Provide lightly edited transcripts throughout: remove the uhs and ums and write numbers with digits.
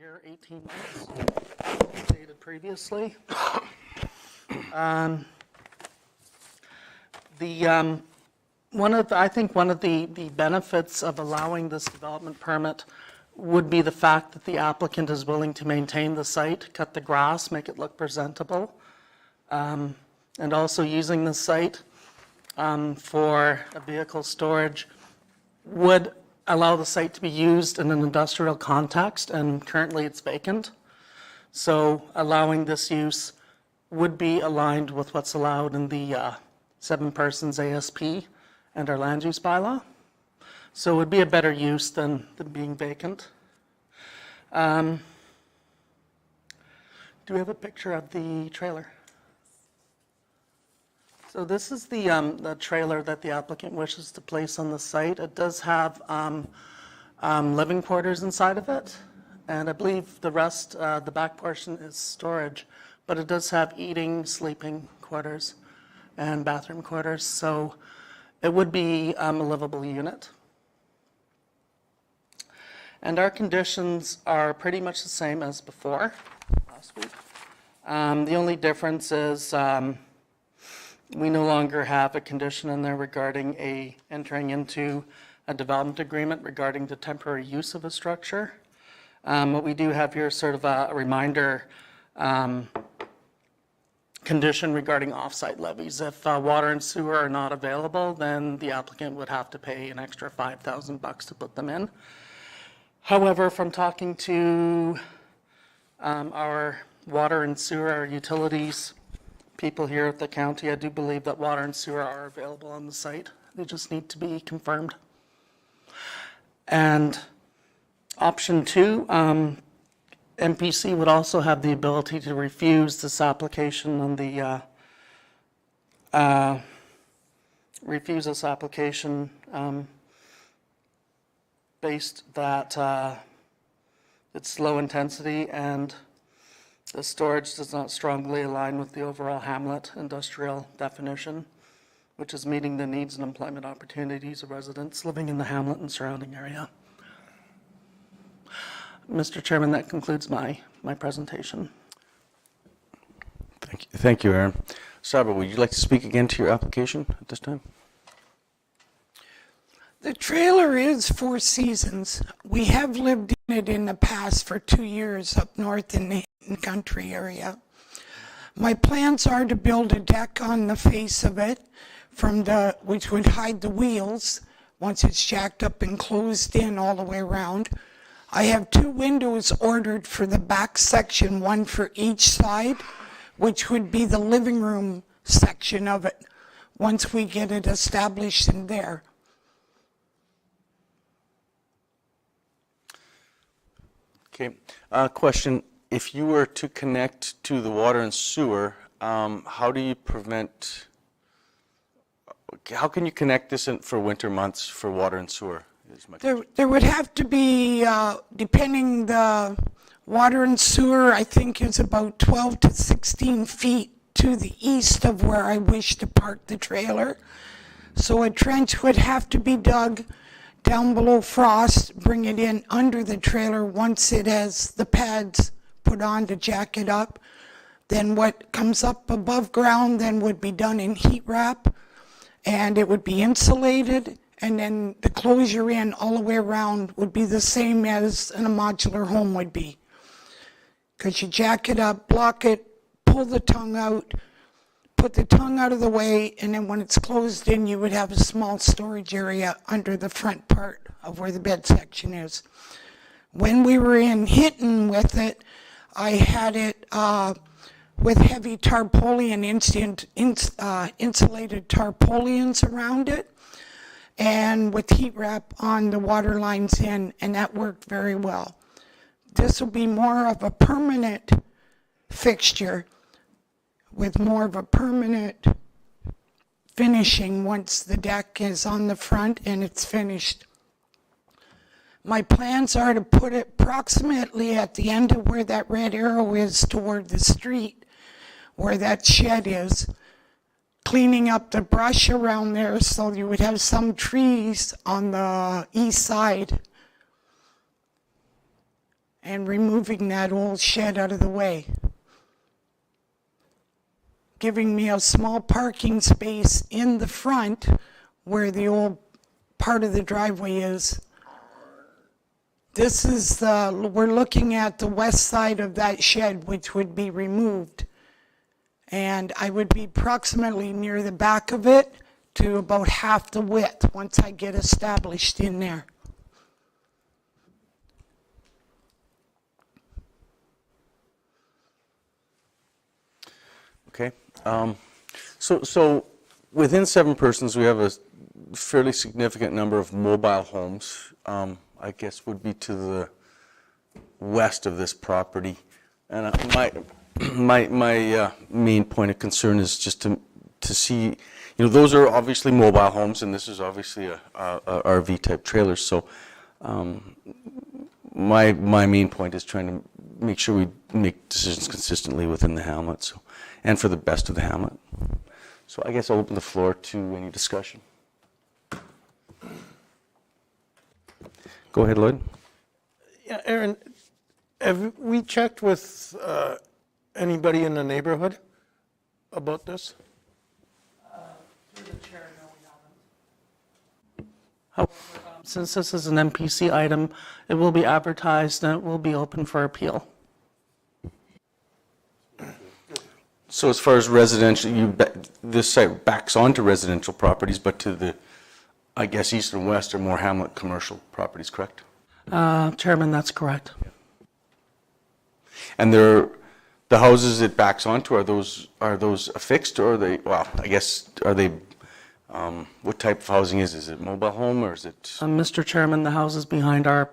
here 18 months, stated previously. I think one of the benefits of allowing this development permit would be the fact that the applicant is willing to maintain the site, cut the grass, make it look presentable, and also using the site for a vehicle storage would allow the site to be used in an industrial context, and currently it's vacant. So allowing this use would be aligned with what's allowed in the 7 persons ASP and our land use bylaw. So it would be a better use than being vacant. Do we have a picture of the trailer? So this is the trailer that the applicant wishes to place on the site. It does have living quarters inside of it, and I believe the rest, the back portion is storage, but it does have eating, sleeping quarters, and bathroom quarters, so it would be a livable unit. And our conditions are pretty much the same as before, last week. The only difference is we no longer have a condition in there regarding entering into a development agreement regarding the temporary use of a structure. What we do have here is sort of a reminder condition regarding off-site levies. If water and sewer are not available, then the applicant would have to pay an extra $5,000 to put them in. However, from talking to our water and sewer, our utilities people here at the county, I do believe that water and sewer are available on the site. They just need to be confirmed. And option 2, MPC would also have the ability to refuse this application on the based that it's low intensity and the storage does not strongly align with the overall hamlet industrial definition, which is meeting the needs and employment opportunities of residents living in the hamlet and surrounding area. Mr. Chairman, that concludes my presentation. Thank you, Aaron. Sabra, would you like to speak again to your application at this time? The trailer is 4 seasons. We have lived in it in the past for 2 years up north in the country area. My plans are to build a deck on the face of it which would hide the wheels once it's jacked up and closed in all the way around. I have 2 windows ordered for the back section, 1 for each side, which would be the living room section of it once we get it established in there. Okay, question. If you were to connect to the water and sewer, how can you connect this in for winter months for water and sewer? There would have to be, depending the water and sewer, I think is about 12 to 16 feet to the east of where I wish to park the trailer. So a trench would have to be dug down below frost, bring it in under the trailer once it has the pads put on to jack it up. Then what comes up above ground then would be done in heat wrap, and it would be insulated, and then the closure in all the way around would be the same as in a modular home would be. Because you jack it up, block it, pull the tongue out, put the tongue out of the way, and then when it's closed in, you would have a small storage area under the front part of where the bed section is. When we were in Hinton with it, I had it with heavy tarpaulin, insulated tarpaulins around it, and with heat wrap on the water lines in, and that worked very well. This will be more of a permanent fixture with more of a permanent finishing once the deck is on the front and it's finished. My plans are to put it approximately at the end of where that red arrow is toward the street, where that shed is, cleaning up the brush around there so you would have some trees on the east side. and removing that old shed out of the way, giving me a small parking space in the front where the old part of the driveway is. This is we're looking at the west side of that shed, which would be removed. And I would be approximately near the back of it to about half the width once I get established in there. Okay. So within 7 persons, we have a fairly significant number of mobile homes. I guess would be to the west of this property. And my main point of concern is just to see, those are obviously mobile homes, and this is obviously a RV type trailer. So my main point is trying to make sure we make decisions consistently within the hamlet, and for the best of the hamlet. So I guess I'll open the floor to any discussion. Go ahead, Lloyd. Yeah, Aaron, have we checked with anybody in the neighborhood about this? Through the chair, no, we haven't. However, since this is an MPC item, it will be advertised and it will be open for appeal. So as far as residential, this site backs onto residential properties, but to the, I guess, east and west are more hamlet commercial properties, correct? Chairman, that's correct. And the houses it backs onto, are those affixed, or are they, well, I guess, are they, what type of housing is it? Is it mobile home, or is it? Mr. Chairman, the houses behind are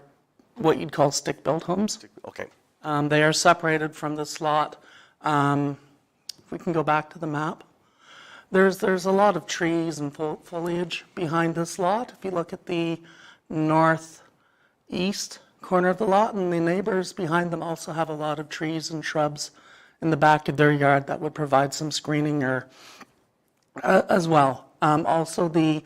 what you'd call stick-built homes. Okay. They are separated from this lot. If we can go back to the map. There's a lot of trees and foliage behind this lot. If you look at the northeast corner of the lot, and the neighbors behind them also have a lot of trees and shrubs in the back of their yard that would provide some screening as well. Also, the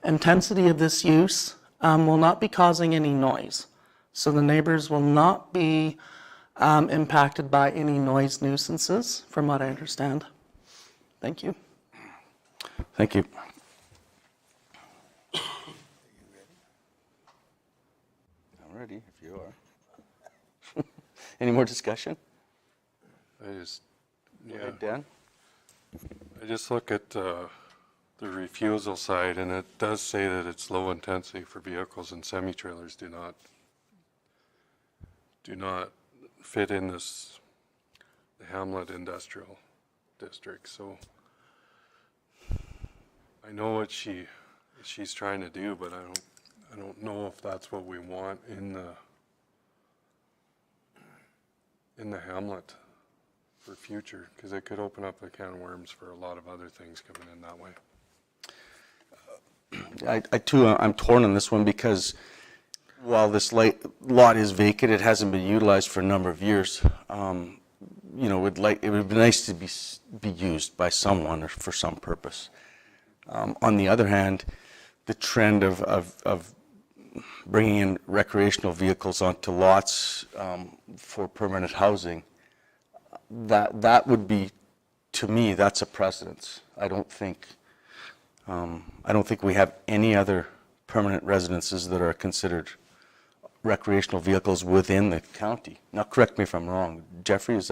intensity of this use will not be causing any noise. So the neighbors will not be impacted by any noise nuisances, from what I understand. Thank you. Thank you. I'm ready, if you are. Any more discussion? Go ahead, Dan? I just look at the refusal side, and it does say that it's low intensity for vehicles, and semi-trailers do not fit in this Hamlet Industrial District. So I know what she's trying to do, but I don't know if that's what we want in the hamlet for future, because it could open up a can of worms for a lot of other things coming in that way. I'm torn on this one, because while this lot is vacant, it hasn't been utilized for a number of years. It would be nice to be used by someone or for some purpose. On the other hand, the trend of bringing in recreational vehicles onto lots for permanent housing, that would be, to me, that's a precedence. I don't think we have any other permanent residences that are considered recreational vehicles within the county. Now, correct me if I'm wrong. Jeffrey, would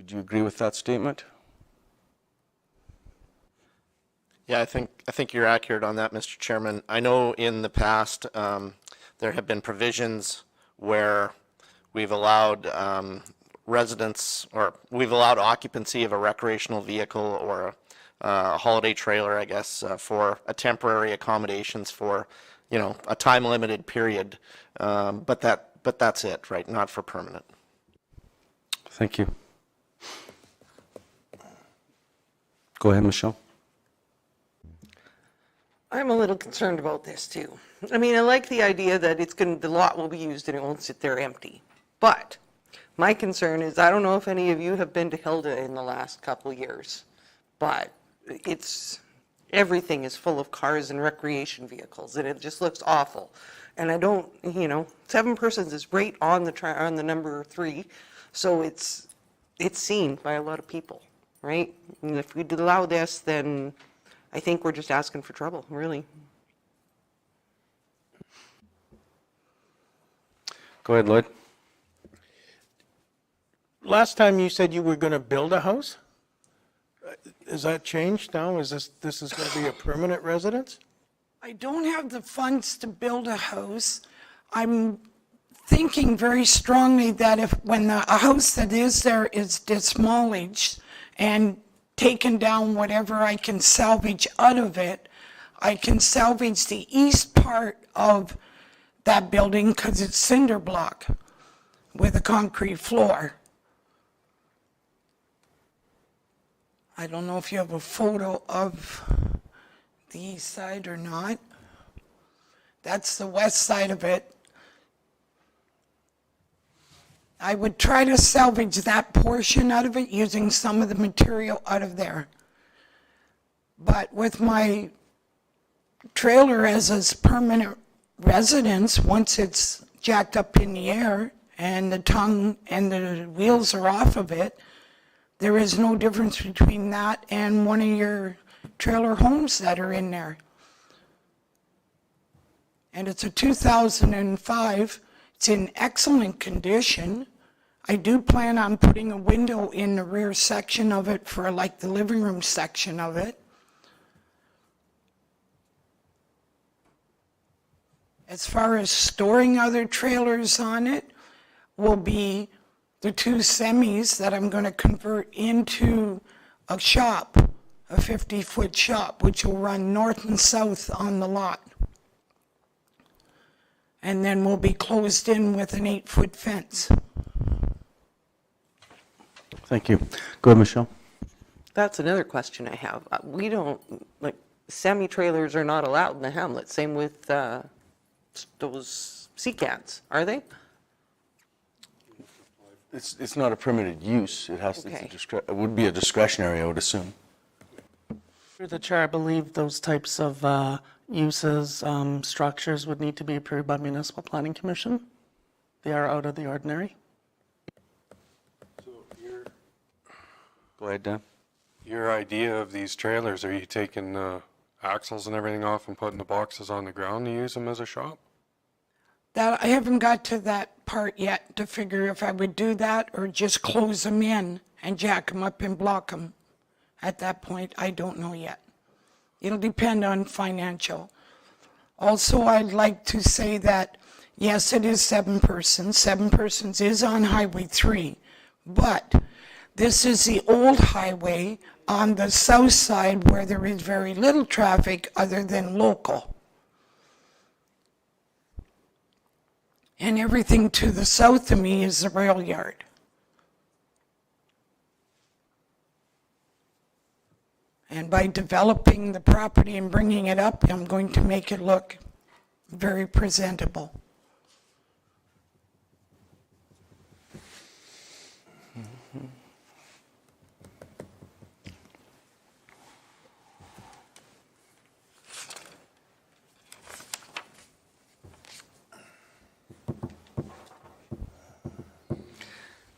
you agree with that statement? Yeah, I think you're accurate on that, Mr. Chairman. I know in the past there have been provisions where we've allowed residents, or we've allowed occupancy of a recreational vehicle or a holiday trailer, I guess, for a temporary accommodations for, a time-limited period. But that's it, right? Not for permanent. Thank you. Go ahead, Michelle. I'm a little concerned about this too. I mean, I like the idea that the lot will be used and it won't sit there empty. But my concern is, I don't know if any of you have been to Hilda in the last couple of years, but it's everything is full of cars and recreation vehicles, and it just looks awful. And I don't, 7 persons is right on on the number 3, so it's seen by a lot of people, right? And if we allow this, then I think we're just asking for trouble, really. Go ahead, Lloyd. Last time you said you were going to build a house? Is that changed now? Is this is going to be a permanent residence? I don't have the funds to build a house. I'm thinking very strongly that if, when a house that is there is demolished and taken down whatever I can salvage out of it, I can salvage the east part of that building because it's cinder block with a concrete floor. I don't know if you have a photo of the east side or not. That's the west side of it. I would try to salvage that portion out of it using some of the material out of there. But with my trailer as a permanent residence, once it's jacked up in the air and the tongue and the wheels are off of it, there is no difference between that and one of your trailer homes that are in there. And it's a 2005. It's in excellent condition. I do plan on putting a window in the rear section of it for like the living room section of it. As far as storing other trailers on it, will be the 2 semis that I'm going to convert into a shop, a 50-foot shop, which will run north and south on the lot. And then we'll be closed in with an 8-foot fence. Thank you. Go ahead, Michelle. That's another question I have. We don't, semi-trailers are not allowed in the hamlet. Same with those sea-cats, are they? It's not a permitted use. It has to, Okay. it would be a discretionary, I would assume. Through the chair, I believe those types of uses, structures would need to be approved by Municipal Planning Commission. They are out of the ordinary. Go ahead, Dan. Your idea of these trailers, are you taking axles and everything off and putting the boxes on the ground to use them as a shop? That I haven't got to that part yet to figure if I would do that or just close them in and jack them up and block them. At that point, I don't know yet. It'll depend on financial. Also, I'd like to say that, yes, it is 7 persons. 7 persons is on Highway 3, but this is the old highway on the south side where there is very little traffic other than local. And everything to the south of me is the rail yard. And by developing the property and bringing it up, I'm going to make it look very presentable.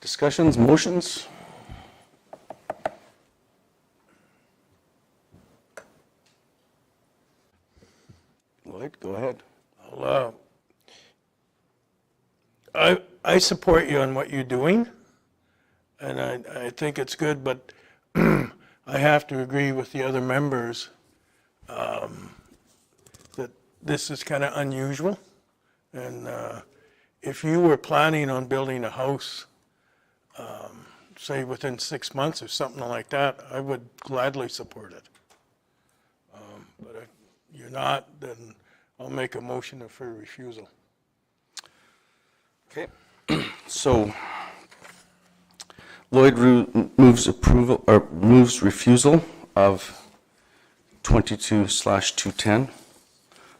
Discussions, motions? Lloyd, go ahead. I support you on what you're doing, and I think it's good, but I have to agree with the other members that this is kind of unusual. And if you were planning on building a house, say within 6 months or something like that, I would gladly support it. But if you're not, then I'll make a motion for refusal. Okay. So Lloyd moves approval, or moves refusal of 22/210.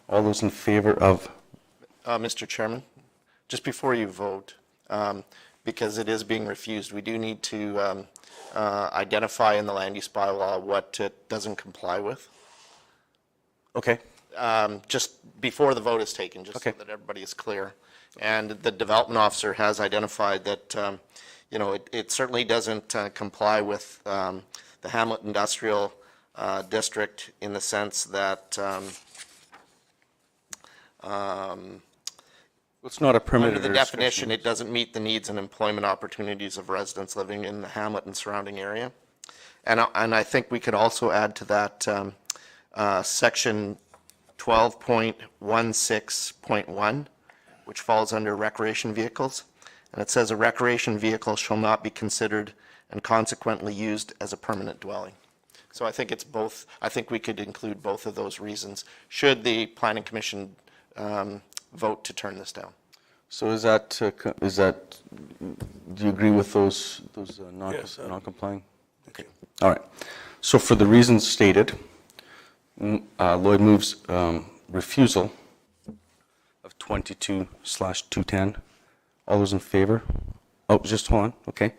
All those in favor of? Mr. Chairman, just before you vote, because it is being refused, we do need to identify in the land use bylaw what it doesn't comply with. Okay, just before the vote is taken, just so Okay. that everybody is clear. And the development officer has identified that, it certainly doesn't comply with the Hamlet Industrial District in the sense that it's not a permitted under the or definition, discretionary. it doesn't meet the needs and employment opportunities of residents living in the Hamlet and surrounding area. And I think we could also add to that section 12.16.1, which falls under recreation vehicles. And it says a recreation vehicle shall not be considered and consequently used as a permanent dwelling. So I think it's both, I think we could include both of those reasons, should the planning commission vote to turn this down. So is that, do you agree with those Yes, non-complying? Okay, all right. So for the reasons stated, Lloyd moves refusal of 22/210. All those in favor? Oh, just hold on, okay.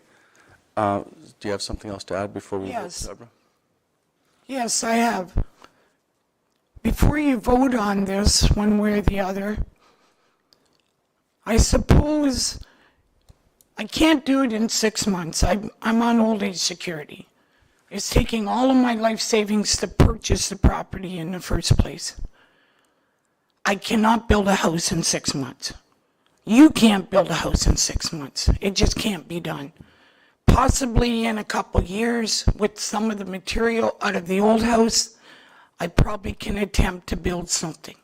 Do you have something else to add before we vote, Yes. Deborah? Yes, I have. Before you vote on this, one way or the other, I suppose I can't do it in 6 months. I'm on old age security. It's taking all of my life savings to purchase the property in the first place. I cannot build a house in 6 months. You can't build a house in 6 months. It just can't be done. Possibly in a couple years, with some of the material out of the old house, I probably can attempt to build something.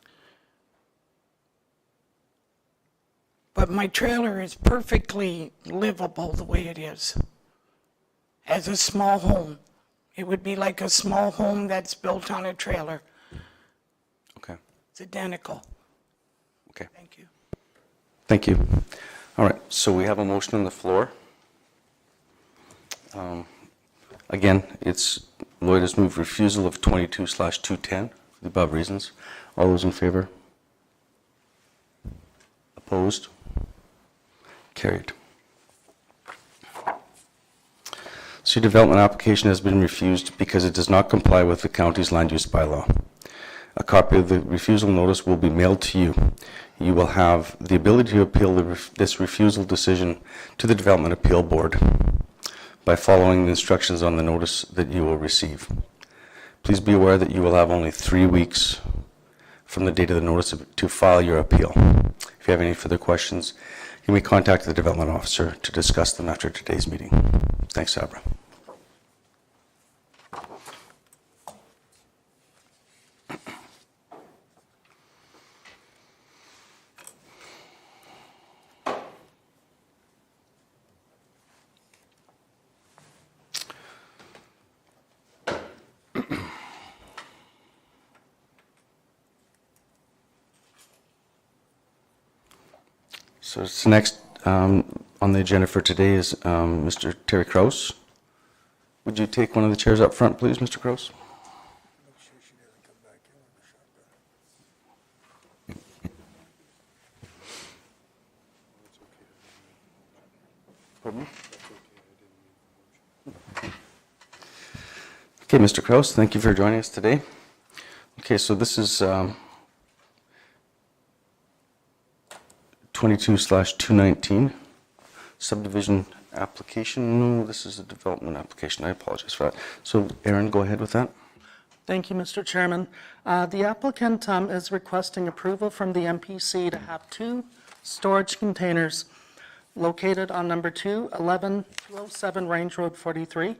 But my trailer is perfectly livable the way it is. As a small home. It would be like a small home that's built on a trailer. Okay, It's identical. okay. Thank you. Thank you. All right, so we have a motion on the floor. Again, it's Lloyd has moved refusal of 22/210, for the above reasons. All those in favor? Opposed? Carried. So your development application has been refused because it does not comply with the county's land use bylaw. A copy of the refusal notice will be mailed to you. You will have the ability to appeal this refusal decision to the Development Appeal Board by following the instructions on the notice that you will receive. Please be aware that you will have only 3 weeks from the date of the notice to file your appeal. If you have any further questions, you may contact the development officer to discuss them after today's meeting. Thanks, Sabra. So it's next on the agenda for today is Mr. Terry Kraus. Would you take one of the chairs up front, please, Mr. Kraus? Pardon me? Okay, Mr. Kraus, thank you for joining us today. Okay, so this is 22/219 subdivision application. No, this is a development application. I apologize for that. So, Aaron, go ahead with that. Thank you, Mr. Chairman. The applicant is requesting approval from the MPC to have 2 storage containers located on number 207 Range Road 43.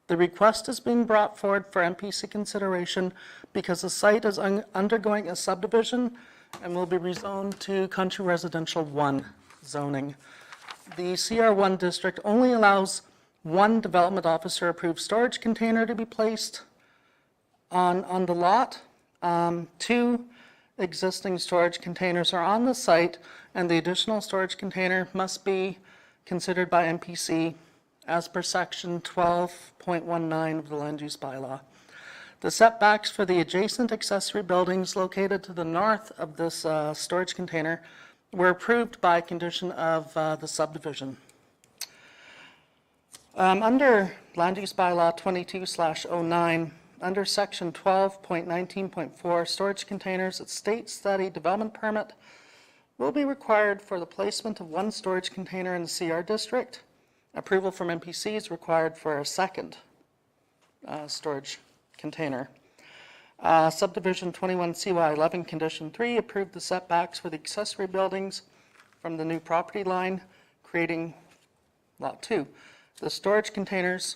The request is being brought forward for MPC consideration because the site is undergoing a subdivision and will be rezoned to Country Residential 1 zoning. The CR1 district only allows 1 development officer approved storage container to be placed on the lot. 2 existing storage containers are on the site, and the additional storage container must be considered by MPC as per section 12.19 of the land use bylaw. The setbacks for the adjacent accessory buildings located to the north of this storage container were approved by condition of the subdivision. Under land use bylaw 22/09, Under section 12.19.4, storage containers, it states that a development permit will be required for the placement of one storage container in the CR district. Approval from MPC is required for a second storage container. Subdivision 21 CY 11 condition 3 approved the setbacks for the accessory buildings from the new property line, creating lot 2. The storage containers,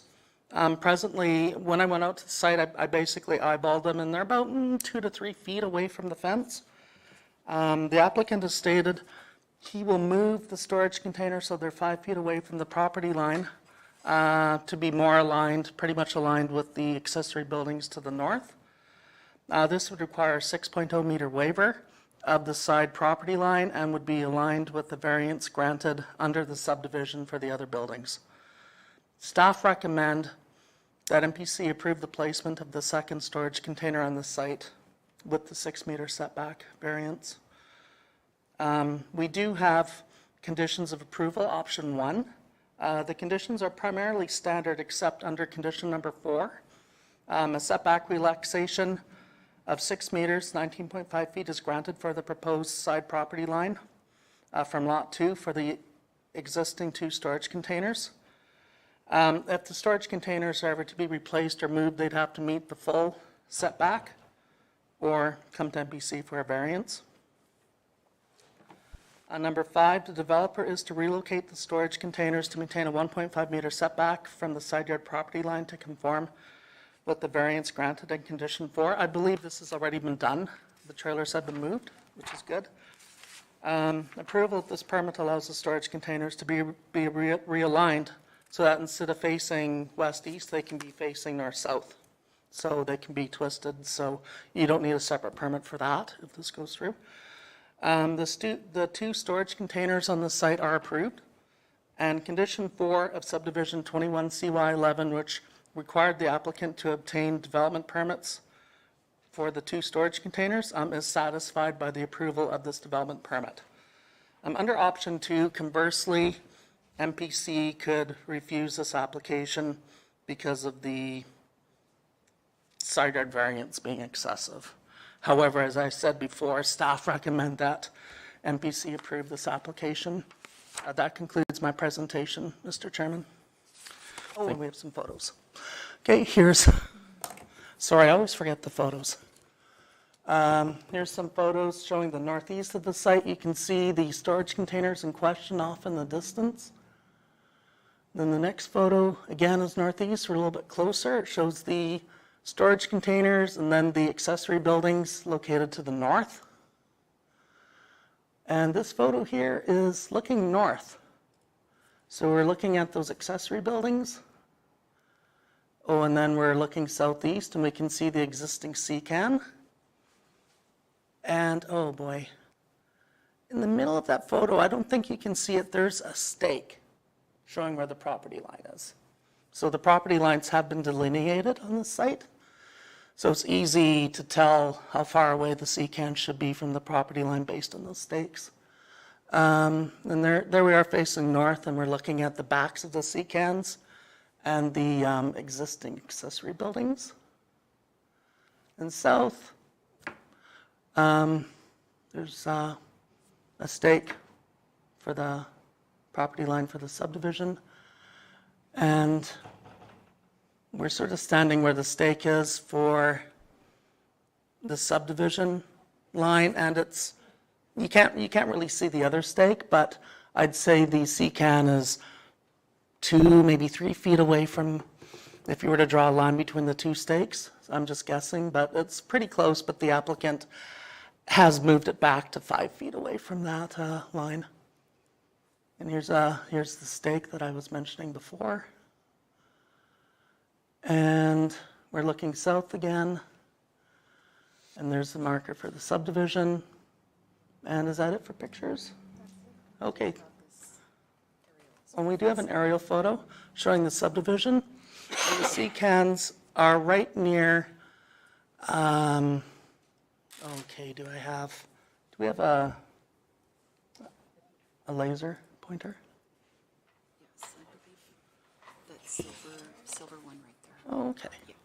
presently, when I went out to the site, I basically eyeballed them, and they're about 2 to 3 feet away from the fence. The applicant has stated he will move the storage container so they're 5 feet away from the property line to be more aligned, pretty much aligned with the accessory buildings to the north. This would require a 6.0 meter waiver of the side property line and would be aligned with the variance granted under the subdivision for the other buildings. Staff recommend that MPC approve the placement of the second storage container on the site with the 6 meter setback variance. We do have conditions of approval, option 1. The conditions are primarily standard except under condition number 4. A setback relaxation of 6 meters, 19.5 feet is granted for the proposed side property line from lot 2 for the existing 2 storage containers. If the storage containers are ever to be replaced or moved, they'd have to meet the full setback or come to MPC for a variance. Number 5, the developer is to relocate the storage containers to maintain a 1.5 meter setback from the side yard property line to conform with the variance granted in condition 4. I believe this has already been done. The trailers have been moved, which is good. Approval of this permit allows the storage containers to be realigned so that instead of facing west-east, they can be facing north-south. So they can be twisted, so you don't need a separate permit for that if this goes through. The 2 storage containers on the site are approved. And condition 4 of subdivision 21 CY 11, which required the applicant to obtain development permits for the 2 storage containers, is satisfied by the approval of this development permit. Under option 2, conversely, MPC could refuse this application because of the side yard variance being excessive. However, as I said before, staff recommend that MPC approve this application. That concludes my presentation, Mr. Chairman. Oh, and we have some photos. Okay, sorry, I always forget the photos. Here's some photos showing the northeast of the site. You can see the storage containers in question off in the distance. Then the next photo, again, is northeast. We're a little bit closer. It shows the storage containers and then the accessory buildings located to the north. And this photo here is looking north. So we're looking at those accessory buildings. Oh, and then we're looking southeast and we can see the existing CCAN. And oh boy, in the middle of that photo, I don't think you can see it, there's a stake showing where the property line is. So the property lines have been delineated on the site. So it's easy to tell how far away the CCAN should be from the property line based on those stakes. And there we are facing north, and we're looking at the backs of the CCANs and the existing accessory buildings. And south, there's a stake for the property line for the subdivision. And we're sort of standing where the stake is for the subdivision line, and it's you can't really see the other stake, but I'd say the CCAN is 2, maybe 3 feet away from, if you were to draw a line between the 2 stakes. I'm just guessing, but it's pretty close, but the applicant has moved it back to 5 feet away from that line. And here's the stake that I was mentioning before. And we're looking south again. And there's the marker for the subdivision. And is that it for pictures? Okay. And we do have an aerial photo showing the subdivision. And the CCANs are right near, okay, do we have a laser pointer? Yes, I believe that silver one right there. Oh, okay. Yeah.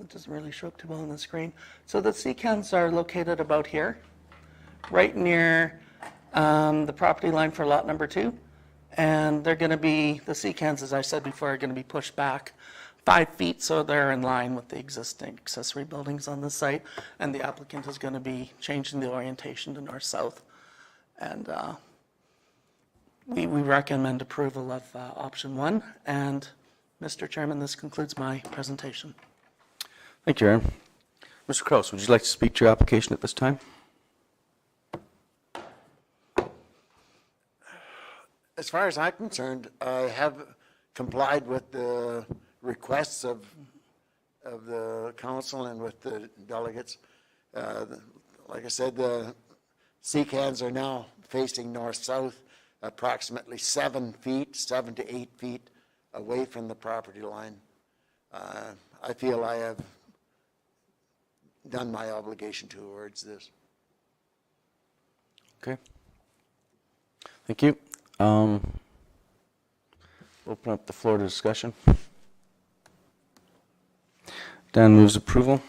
it doesn't really show up too well on the screen. So the sea cans are located about here, right near the property line for lot number 2. And they're going to be, the sea cans, as I said before, are going to be pushed back 5 feet, so they're in line with the existing accessory buildings on the site. And the applicant is going to be changing the orientation to north-south. And we recommend approval of option 1. And Mr. Chairman, this concludes my presentation. Thank you, Aaron. Mr. Kraus, would you like to speak to your application at this time? As far as I'm concerned, I have complied with the requests of the council and with the delegates. Like I said, the sea cans are now facing north-south, approximately 7 to 8 feet away from the property line. I feel I have done my obligation towards this. Okay. Thank you. Open up the floor to discussion. Dan moves approval.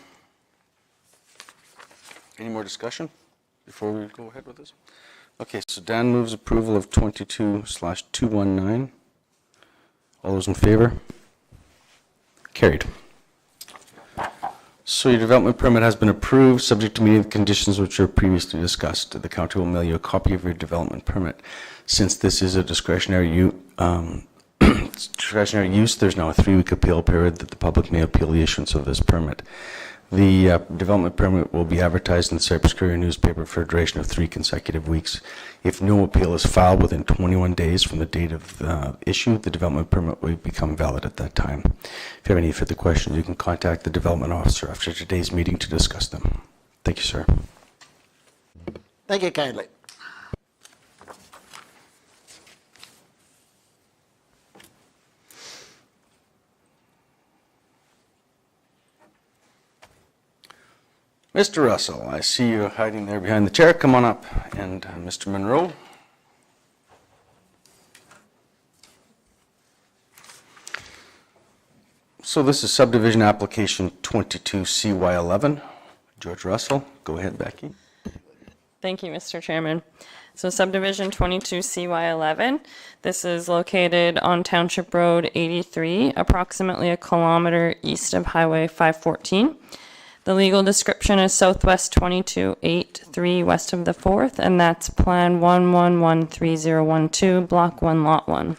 Any more discussion before we go ahead with this? Okay, so Dan moves approval of 22/219. All those in favor? Carried. So your development permit has been approved, subject to meeting the conditions which were previously discussed. The county will mail you a copy of your development permit. Since this is a discretionary use, there's now a 3-week appeal period that the public may appeal the issuance of this permit. The development permit will be advertised in the Cypress Courier newspaper for a duration of 3 consecutive weeks. If no appeal is filed within 21 days from the date of issue, the development permit will become valid at that time. If you have any further questions, you can contact the development officer after today's meeting to discuss them. Thank you, sir. Thank you kindly. Mr. Russell, I see you hiding there behind the chair. Come on up. And Mr. Monroe. So this is subdivision application 22CY11. George Russell. Go ahead, Becky. Thank you, Mr. Chairman. So subdivision 22CY11, this is located on Township Road 83, approximately a kilometer east of Highway 514. The legal description is Southwest 2283 west of the 4th, and that's Plan 1113-012, Block 1, Lot 1.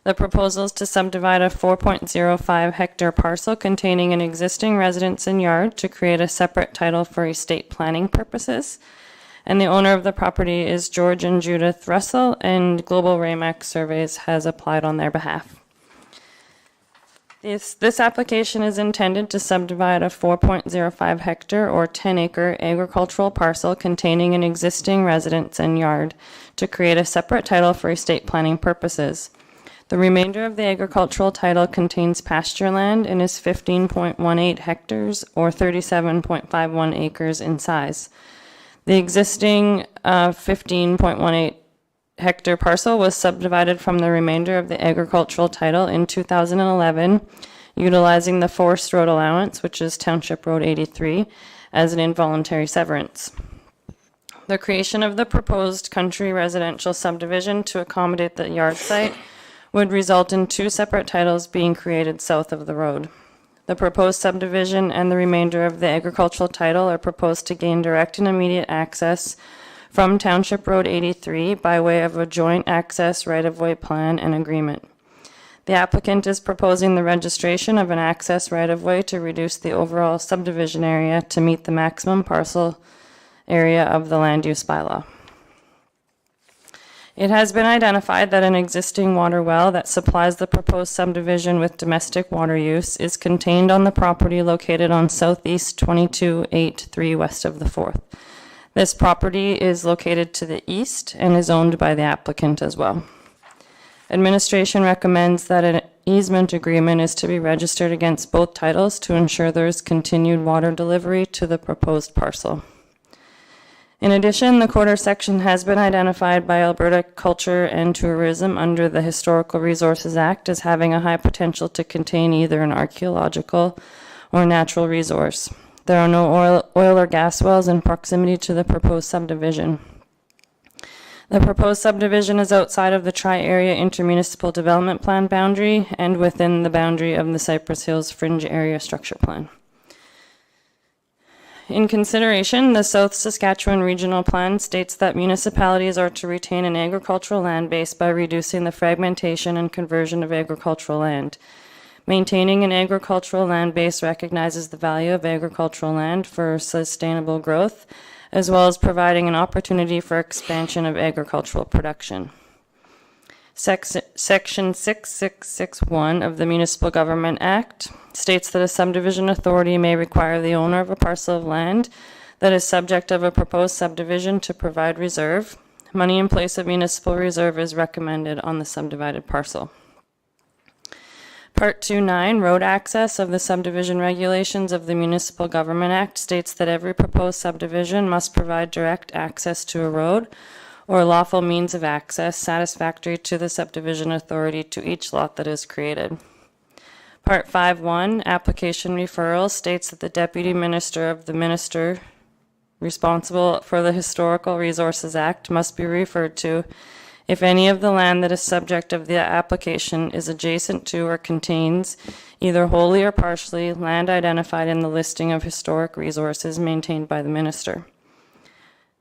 The proposal is to subdivide a 4.05 hectare parcel containing an existing residence and yard to create a separate title for estate planning purposes. And the owner of the property is George and Judith Russell, and Global Ramax Surveys has applied on their behalf. This application is intended to subdivide a 4.05 hectare or 10-acre agricultural parcel containing an existing residence and yard to create a separate title for estate planning purposes. The remainder of the agricultural title contains pasture land and is 15.18 hectares or 37.51 acres in size. The existing 15.18 hectare parcel was subdivided from the remainder of the agricultural title in 2011, utilizing the Forest Road allowance, which is Township Road 83, as an involuntary severance. The creation of the proposed country residential subdivision to accommodate the yard site would result in 2 separate titles being created south of the road. The proposed subdivision and the remainder of the agricultural title are proposed to gain direct and immediate access from Township Road 83 by way of a joint access right-of-way plan and agreement. The applicant is proposing the registration of an access right-of-way to reduce the overall subdivision area to meet the maximum parcel area of the land use bylaw. It has been identified that an existing water well that supplies the proposed subdivision with domestic water use is contained on the property located on Southeast 2283 west of the 4th. This property is located to the east and is owned by the applicant as well. Administration recommends that an easement agreement is to be registered against both titles to ensure there is continued water delivery to the proposed parcel. In addition, the quarter section has been identified by Alberta Culture and Tourism under the Historical Resources Act as having a high potential to contain either an archaeological or natural resource. There are no oil or gas wells in proximity to the proposed subdivision. The proposed subdivision is outside of the Tri-Area Intermunicipal Development Plan boundary and within the boundary of the Cypress Hills Fringe Area Structure Plan. In consideration, the South Saskatchewan Regional Plan states that municipalities are to retain an agricultural land base by reducing the fragmentation and conversion of agricultural land. Maintaining an agricultural land base recognizes the value of agricultural land for sustainable growth, as well as providing an opportunity for expansion of agricultural production. Section 6661 of the Municipal Government Act states that a subdivision authority may require the owner of a parcel of land that is subject of a proposed subdivision to provide reserve. Money in place of municipal reserve is recommended on the subdivided parcel. Part 2.9, road access of the subdivision regulations of the Municipal Government Act states that every proposed subdivision must provide direct access to a road or lawful means of access satisfactory to the subdivision authority to each lot that is created. Part 5.1, application referral, states that the Deputy Minister of the Minister responsible for the Historical Resources Act must be referred to if any of the land that is subject of the application is adjacent to or contains, either wholly or partially, land identified in the listing of historic resources maintained by the Minister.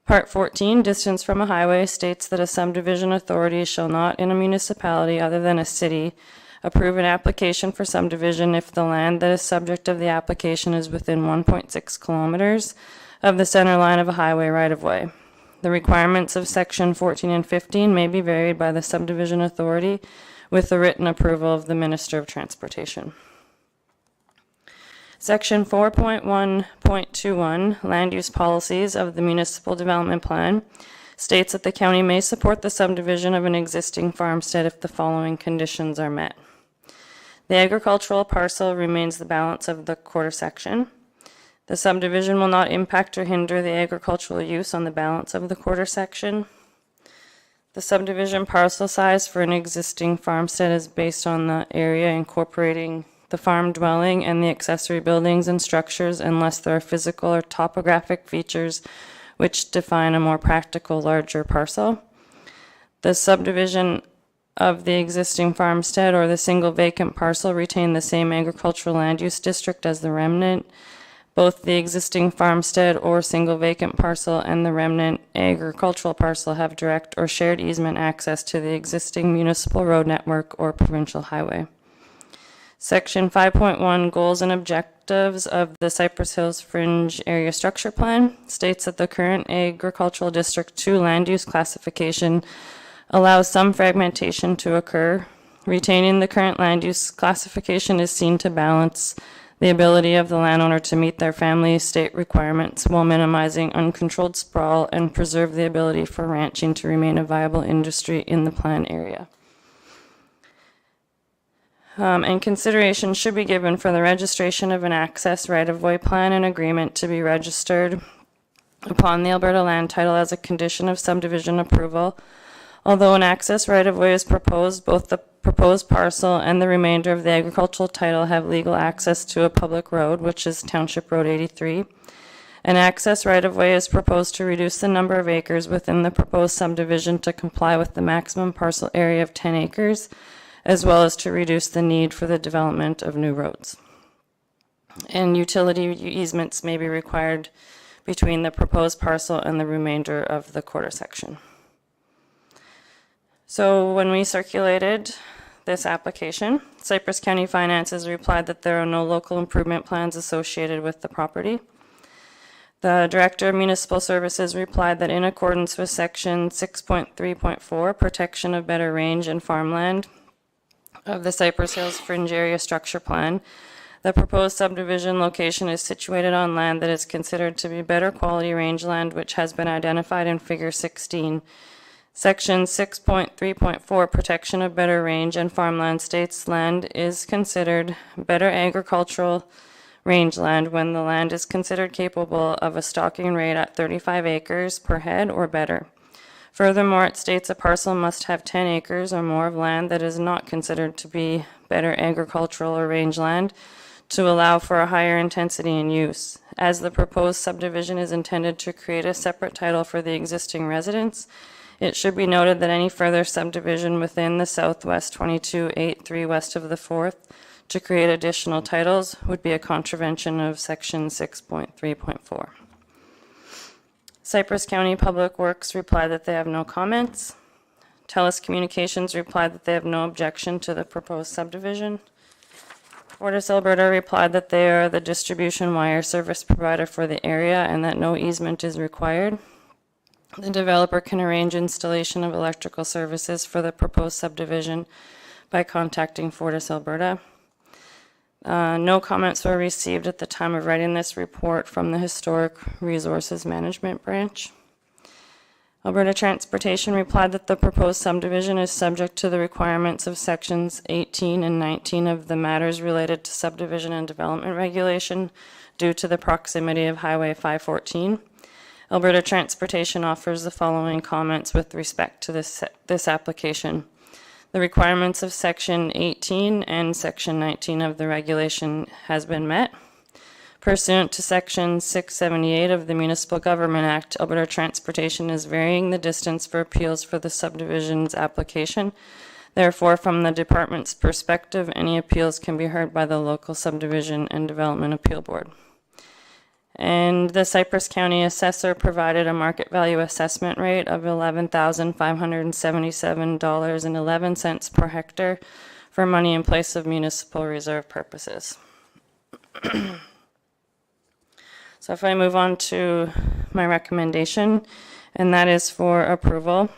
Part 14, distance from a highway, states that a subdivision authority shall not, in a municipality other than a city, approve an application for subdivision if the land that is subject of the application is within 1.6 kilometers of the center line of a highway right-of-way. The requirements of Section 14 and 15 may be varied by the subdivision authority with the written approval of the Minister of Transportation. Section 4.1.21, Land Use Policies of the Municipal Development Plan, states that the county may support the subdivision of an existing farmstead if the following conditions are met. The agricultural parcel remains the balance of the quarter section. The subdivision will not impact or hinder the agricultural use on the balance of the quarter section. The subdivision parcel size for an existing farmstead is based on the area incorporating the farm dwelling and the accessory buildings and structures unless there are physical or topographic features which define a more practical larger parcel. The subdivision of the existing farmstead or the single vacant parcel retain the same agricultural land use district as the remnant. Both the existing farmstead or single vacant parcel and the remnant agricultural parcel have direct or shared easement access to the existing municipal road network or provincial highway. Section 5.1, Goals and Objectives of the Cypress Hills Fringe Area Structure Plan, states that the current Agricultural District 2 land use classification allows some fragmentation to occur. Retaining the current land use classification is seen to balance the ability of the landowner to meet their family estate requirements while minimizing uncontrolled sprawl and preserve the ability for ranching to remain a viable industry in the plan area. And consideration should be given for the registration of an access right-of-way plan and agreement to be registered upon the Alberta land title as a condition of subdivision approval. Although an access right-of-way is proposed, both the proposed parcel and the remainder of the agricultural title have legal access to a public road, which is Township Road 83. An access right-of-way is proposed to reduce the number of acres within the proposed subdivision to comply with the maximum parcel area of 10 acres, as well as to reduce the need for the development of new roads. And utility easements may be required between the proposed parcel and the remainder of the quarter section. So when we circulated this application, Cypress County Finances replied that there are no local improvement plans associated with the property. The Director of Municipal Services replied that in accordance with Section 6.3.4, Protection of Better Range and Farmland of the Cypress Hills Fringe Area Structure Plan, the proposed subdivision location is situated on land that is considered to be better quality rangeland, which has been identified in Figure 16. Section 6.3.4, Protection of Better Range and Farmland, states land is considered better agricultural rangeland when the land is considered capable of a stocking rate at 35 acres per head or better. Furthermore, it states a parcel must have 10 acres or more of land that is not considered to be better agricultural or rangeland to allow for a higher intensity in use. As the proposed subdivision is intended to create a separate title for the existing residents, it should be noted that any further subdivision within the Southwest 2283 west of the 4th to create additional titles would be a contravention of Section 6.3.4. Cypress County Public Works replied that they have no comments. TELUS Communications replied that they have no objection to the proposed subdivision. Fortis Alberta replied that they are the distribution wire service provider for the area and that no easement is required. The developer can arrange installation of electrical services for the proposed subdivision by contacting Fortis Alberta. No comments were received at the time of writing this report from the Historic Resources Management Branch. Alberta Transportation replied that the proposed subdivision is subject to the requirements of sections 18 and 19 of the matters related to subdivision and development regulation due to the proximity of Highway 514. Alberta Transportation offers the following comments with respect to this application. The requirements of section 18 and section 19 of the regulation has been met. Pursuant to Section 678 of the Municipal Government Act, Alberta Transportation is varying the distance for appeals for the subdivision's application. Therefore, from the department's perspective, any appeals can be heard by the local subdivision and development appeal board. And the Cypress County assessor provided a market value assessment rate of $11,577.11 per hectare for money in place of municipal reserve purposes. So if I move on to my recommendation, and that is for approval.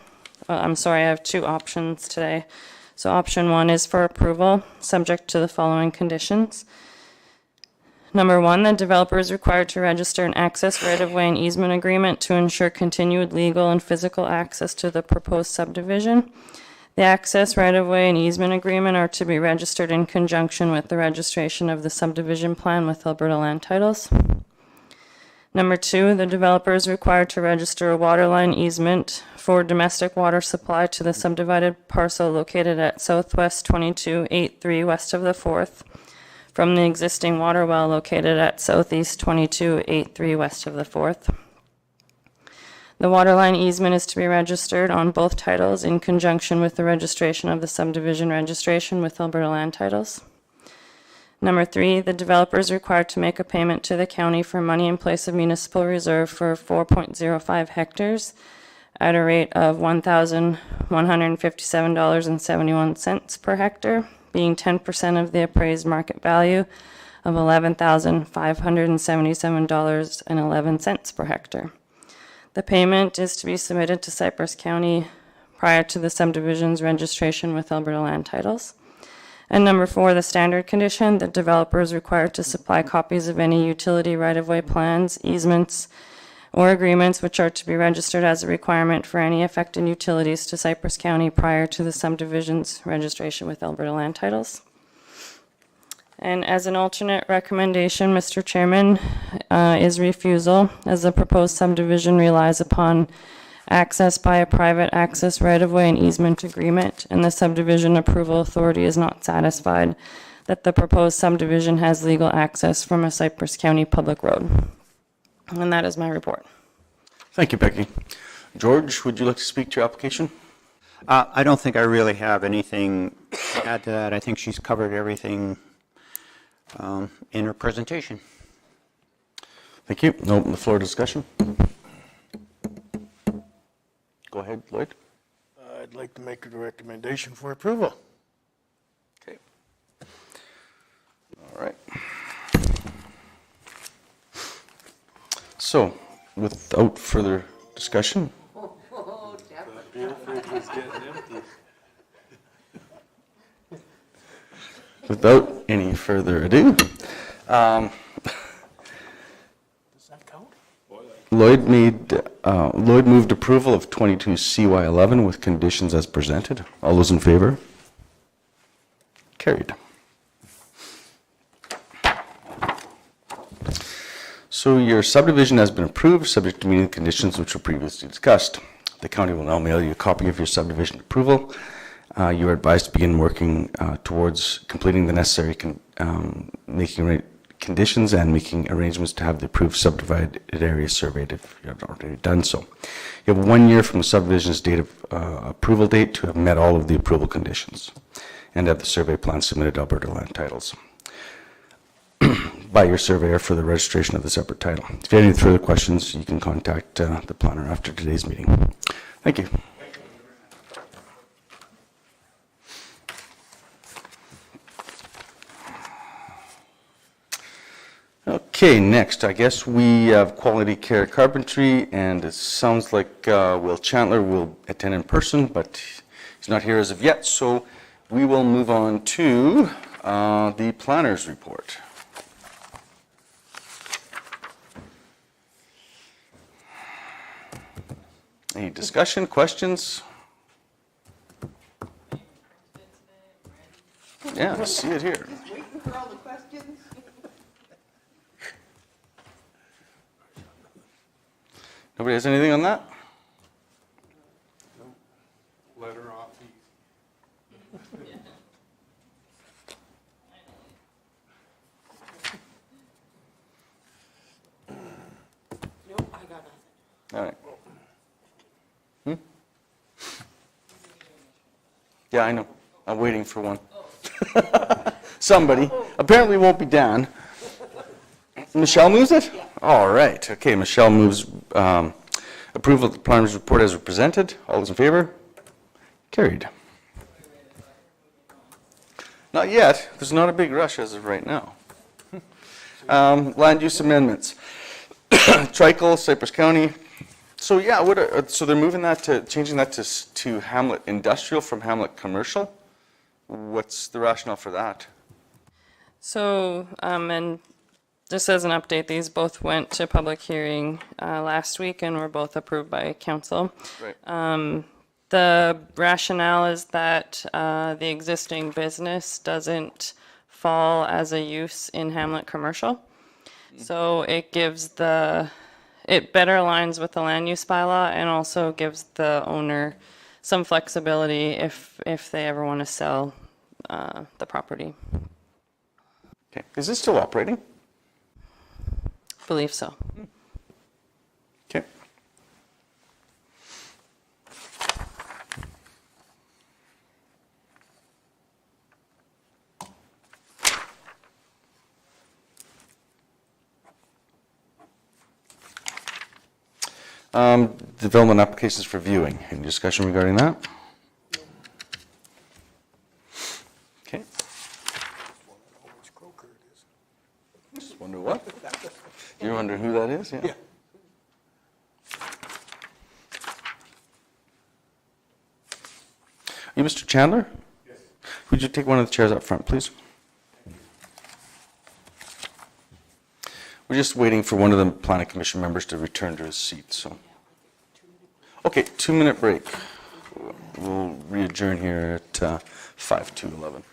I'm sorry, I have two options today. So option 1 is for approval, subject to the following conditions. Number 1, the developer is required to register an access right-of-way and easement agreement to ensure continued legal and physical access to the proposed subdivision. The access right-of-way and easement agreement are to be registered in conjunction with the registration of the subdivision plan with Alberta Land Titles. Number 2, the developer is required to register a waterline easement for domestic water supply to the subdivided parcel located at Southwest 2283 west of the 4th from the existing water well located at Southeast 2283 west of the 4th. The waterline easement is to be registered on both titles in conjunction with the registration of the subdivision registration with Alberta Land Titles. Number 3, the developer is required to make a payment to the county for money in place of municipal reserve for 4.05 hectares at a rate of $1,157.71 per hectare, being 10% of the appraised market value of $11,577.11 per hectare. The payment is to be submitted to Cypress County prior to the subdivision's registration with Alberta Land Titles. And number 4, the standard condition, the developer is required to supply copies of any utility right-of-way plans, easements, or agreements which are to be registered as a requirement for any affected utilities to Cypress County prior to the subdivision's registration with Alberta Land Titles. And as an alternate recommendation, Mr. Chairman, is refusal, as the proposed subdivision relies upon access by a private access right-of-way and easement agreement, and the subdivision approval authority is not satisfied that the proposed subdivision has legal access from a Cypress County public road. And that is my report. Thank you, Becky. George, would you like to speak to your application? I don't think I really have anything to add to that. I think she's covered everything in her presentation. Thank you. No, open the floor to discussion. Go ahead, Lloyd. I'd like to make a recommendation for approval. Okay. All right. So, without further discussion. Without any further ado, Does that count? Lloyd moved approval of 22 CY11 with conditions as presented. All those in favor? Carried. So your subdivision has been approved, subject to meeting the conditions which were previously discussed. The county will now mail you a copy of your subdivision approval. You are advised to begin working towards completing the necessary making conditions and making arrangements to have the approved subdivided area surveyed if you haven't already done so. You have 1 year from the subdivision's date of approval date to have met all of the approval conditions and have the survey plan submitted to Alberta Land Titles by your surveyor for the registration of the separate title. If you have any further questions, you can contact the planner after today's meeting. Thank you. Okay, next, I guess we have Quality Care Carpentry, and it sounds like Will Chandler will attend in person, but he's not here as of yet, so we will move on to the planner's report. Any discussion, questions? Yeah, see it here. Waiting for all the questions. Nobody has anything on that? Letter off Nope, I got nothing. All right. Yeah, I know. I'm waiting for one. Somebody. Apparently won't be Dan. Michelle moves it? All right. Okay, Michelle moves approval of the planner's report as presented. All those in favor? Carried. Not yet. There's not a big rush as of right now. Land use amendments. Trical, Cypress County. So yeah, so they're moving that to, changing that to Hamlet Industrial from Hamlet Commercial. What's the rationale for that? So, and just as an update, these both went to public hearing last week and were both approved by council. Right. The rationale is that the existing business doesn't fall as a use in Hamlet Commercial. So it gives it better aligns with the land use bylaw and also gives the owner some flexibility if they ever want to sell the property. Okay. Is this still operating? Believe so. Okay. Development applications for viewing. Any discussion regarding that? Okay. Just wonder what? You wonder who that is? Yeah. You Mr. Chandler? Yes. Would you take one of the chairs up front, please? We're just waiting for one of the planning commission members to return to his seat, so. Okay, 2-minute break. We'll re-adjourn here at 5 to 11.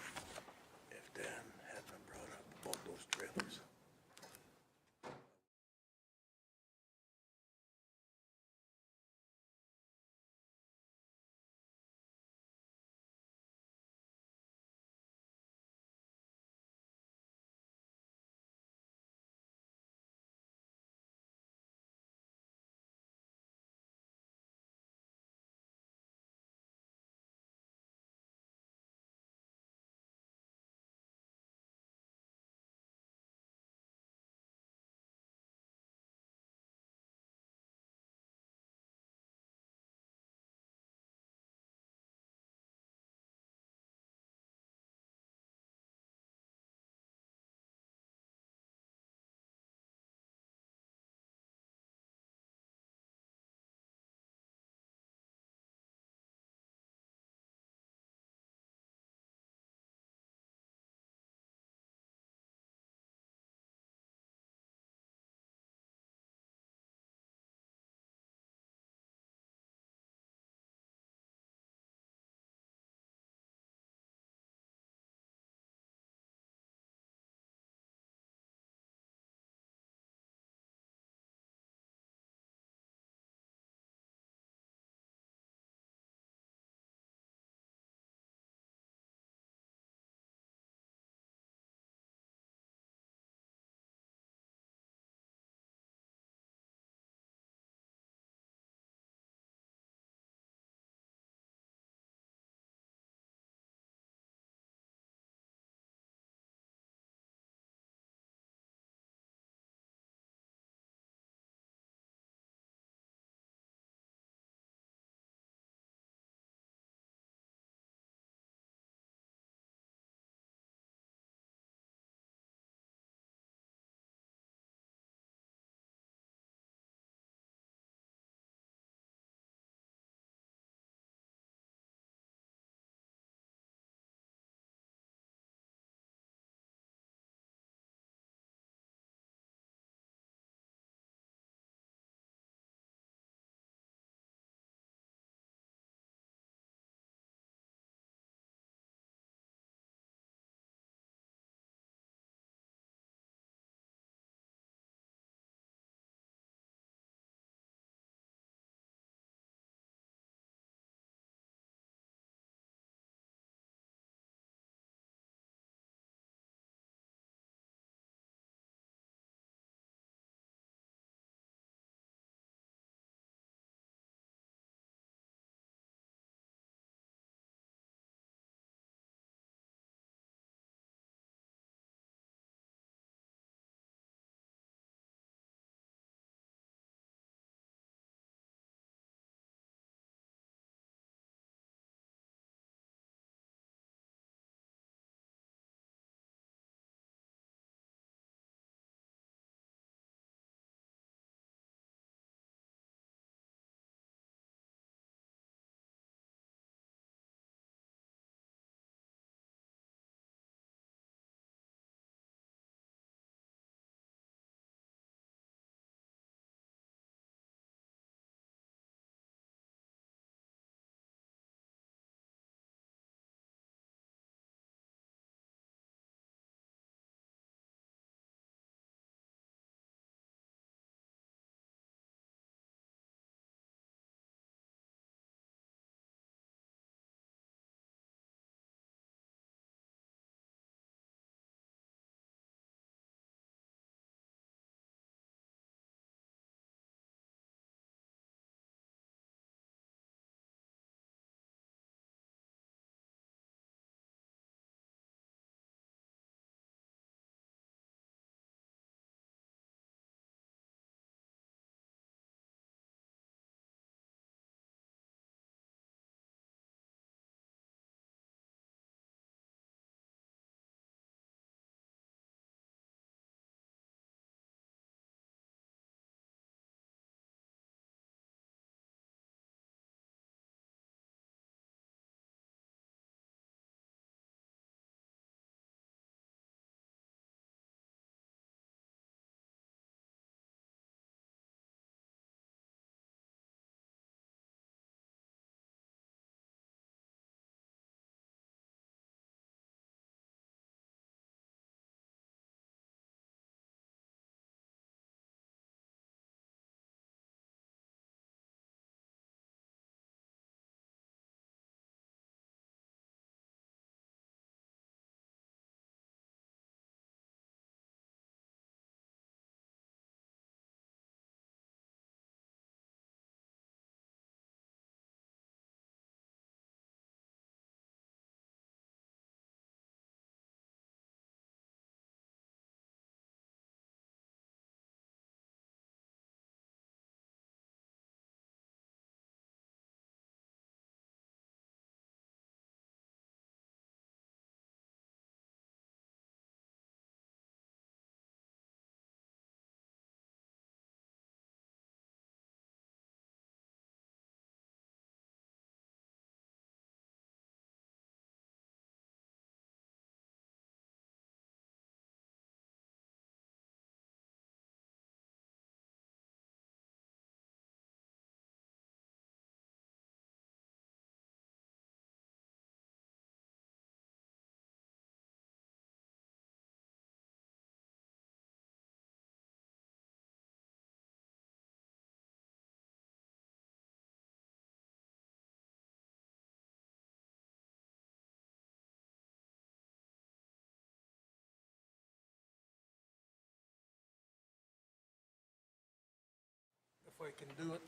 I can do it.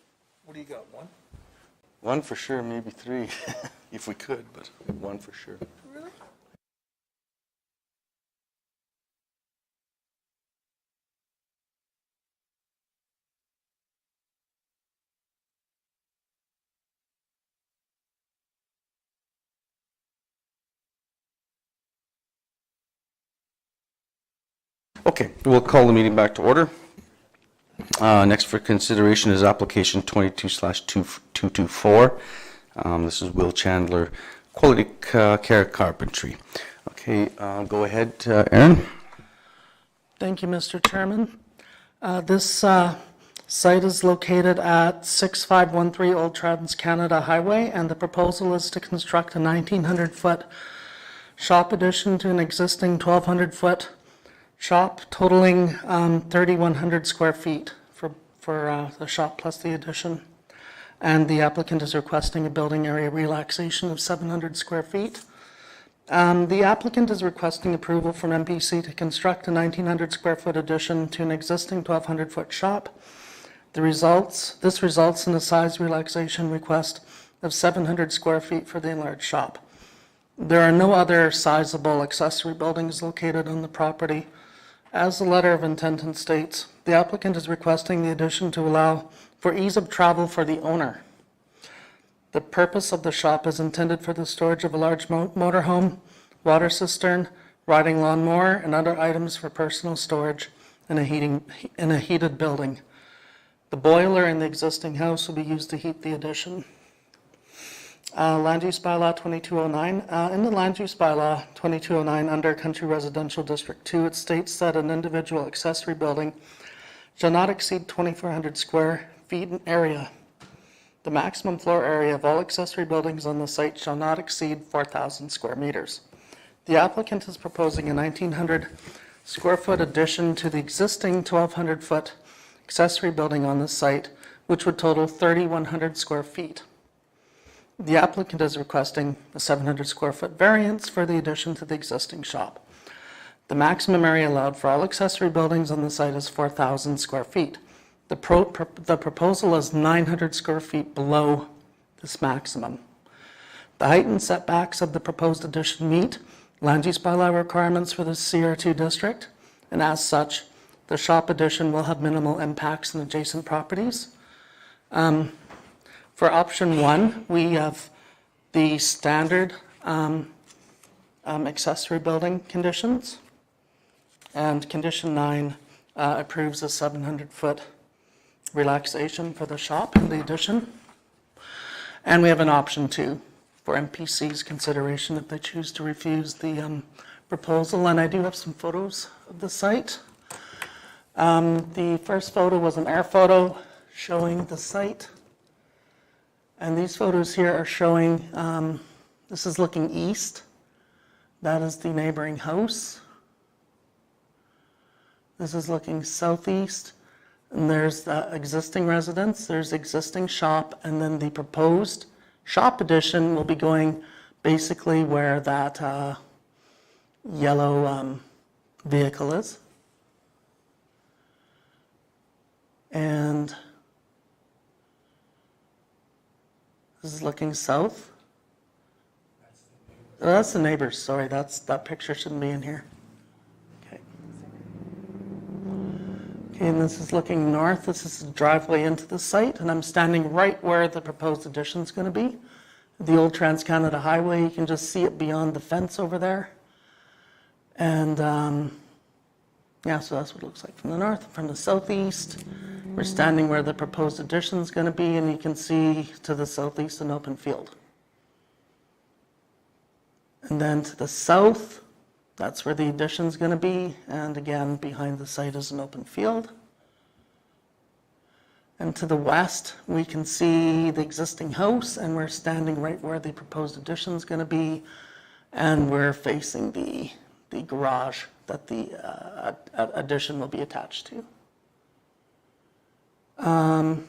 What do you got, one? One for sure, maybe three, if we could, but one for sure. Really? Okay, we'll call the meeting back to order. Next for consideration is application 22/224. This is Will Chandler, Quality Care Carpentry. Okay, go ahead, Aaron. Thank you, Mr. Chairman. This site is located at 6513 Old Tridents Canada Highway, and the proposal is to construct a 1,900-foot shop addition to an existing 1,200-foot shop totaling 3,100 square feet for the shop plus the addition. And the applicant is requesting a building area relaxation of 700 square feet. The applicant is requesting approval from MPC to construct a 1,900 square foot addition to an existing 1,200 foot shop. This results in a size relaxation request of 700 square feet for the enlarged shop. There are no other sizable accessory buildings located on the property. As the letter of intent states, the applicant is requesting the addition to allow for ease of travel for the owner. The purpose of the shop is intended for the storage of a large motorhome, water cistern, riding lawnmower, and other items for personal storage in a heated building. The boiler in the existing house will be used to heat the addition. Land Use Bylaw 2209. In the Land Use Bylaw 2209, under Country Residential District 2, it states that an individual accessory building shall not exceed 2,400 square feet in area. The maximum floor area of all accessory buildings on the site shall not exceed 4,000 square meters. The applicant is proposing a 1,900 square foot addition to the existing 1,200 foot accessory building on the site, which would total 3,100 square feet. The applicant is requesting a 700 square foot variance for the addition to the existing shop. The maximum area allowed for all accessory buildings on the site is 4,000 square feet. The proposal is 900 square feet below this maximum. The height and setbacks of the proposed addition meet land use bylaw requirements for the CR2 district, and as such, the shop addition will have minimal impacts on adjacent properties. For option 1, we have the standard accessory building conditions, and condition 9 approves a 700-foot relaxation for the shop and the addition. And we have an option 2 for MPC's consideration if they choose to refuse the proposal, and I do have some photos of the site. The first photo was an air photo showing the site. And these photos here are showing, this is looking east. That is the neighboring house. This is looking southeast. And there's the existing residence, there's existing shop, and then the proposed shop addition will be going basically where that yellow vehicle is. And this is looking south. Oh, that's the neighbors, sorry, that picture shouldn't be in here. Okay. Okay, and this is looking north. This is the driveway into the site, and I'm standing right where the proposed addition is going to be. The old Trans-Canada Highway, you can just see it beyond the fence over there. And yeah, so that's what it looks like from the north. From the southeast, we're standing where the proposed addition is going to be, and you can see to the southeast an open field. And then to the south, that's where the addition is going to be, and again, behind the site is an open field. And to the west, we can see the existing house, and we're standing right where the proposed addition is going to be, and we're facing the garage that the addition will be attached to. Okay,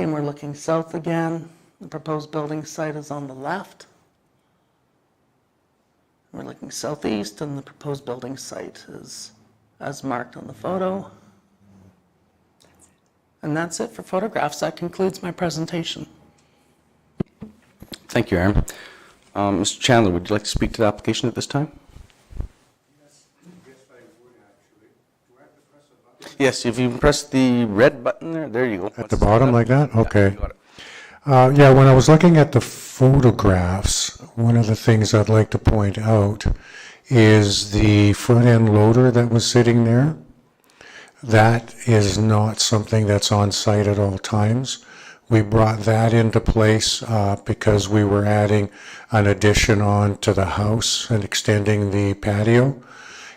and we're looking south again. The proposed building site is on the left. We're looking southeast, and the proposed building site is as marked on the photo. And that's it for photographs. That concludes my presentation. Thank you, Aaron. Mr. Chandler, would you like to speak to the application at this time? Yes, if you press the red button there you go. At the bottom like that? Okay. You got it. Yeah, when I was looking at the photographs, one of the things I'd like to point out is the front end loader that was sitting there. That is not something that's on site at all times. We brought that into place because we were adding an addition on to the house and extending the patio.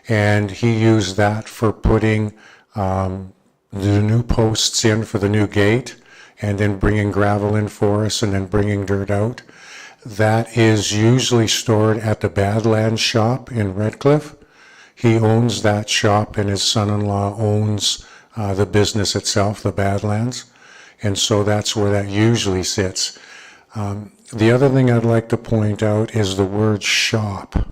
And he used that for putting the new posts in for the new gate, and then bringing gravel in for us, and then bringing dirt out. That is usually stored at the Badlands shop in Redcliffe. He owns that shop, and his son-in-law owns the business itself, the Badlands. And so that's where that usually sits. The other thing I'd like to point out is the word shop.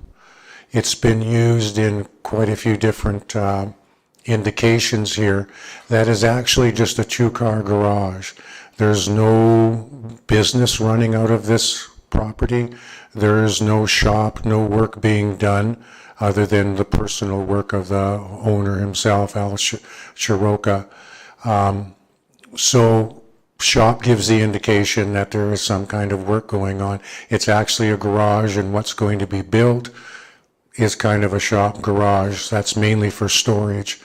It's been used in quite a few different indications here. That is actually just a two-car garage. There's no business running out of this property. There is no shop, no work being done other than the personal work of the owner himself, Al Shiroka. So shop gives the indication that there is some kind of work going on. It's actually a garage, and what's going to be built is kind of a shop garage. That's mainly for storage,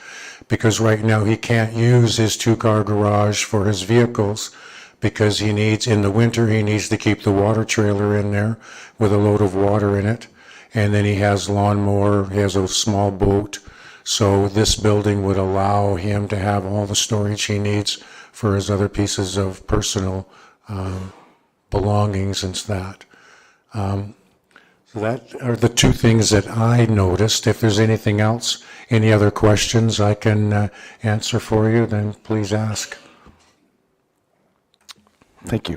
because right now he can't use his two-car garage for his vehicles because he needs, in the winter, he needs to keep the water trailer in there with a load of water in it. And then he has lawnmower, he has a small boat. So this building would allow him to have all the storage he needs for his other pieces of personal belongings and that. So that are the two things that I noticed. If there's anything else, any other questions I can answer for you, then please ask. Thank you.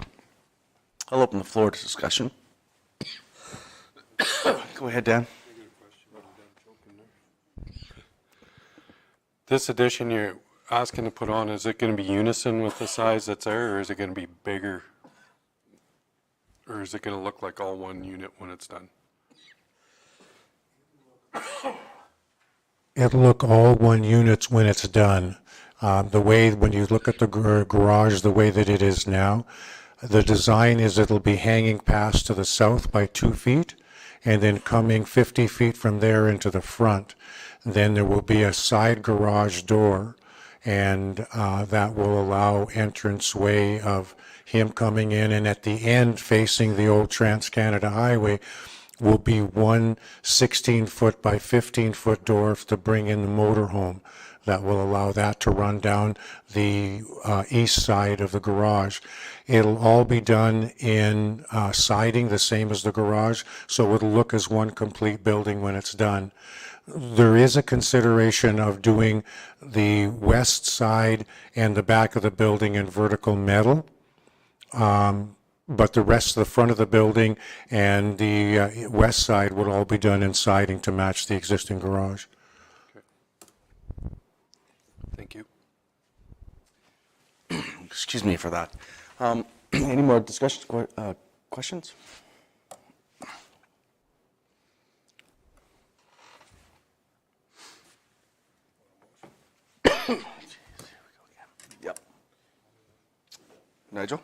I'll open the floor to discussion. Go ahead, Dan. This addition you're asking to put on, is it going to be unison with the size that's there, or is it going to be bigger? Or is it going to look like all one unit when it's done? It'll look all one unit when it's done. The way, when you look at the garage, the way that it is now, the design is it'll be hanging past to the south by 2 feet, and then coming 50 feet from there into the front. Then there will be a side garage door, and that will allow entrance way of him coming in, and at the end facing the old Trans-Canada Highway will be one 16-foot by 15-foot door to bring in the motorhome. That will allow that to run down the east side of the garage. It'll all be done in siding, the same as the garage, so it'll look as one complete building when it's done. There is a consideration of doing the west side and the back of the building in vertical metal, but the rest of the front of the building and the west side would all be done in siding to match the existing garage. Thank you. Excuse me for that. Any more discussions, questions? Yep. Nigel?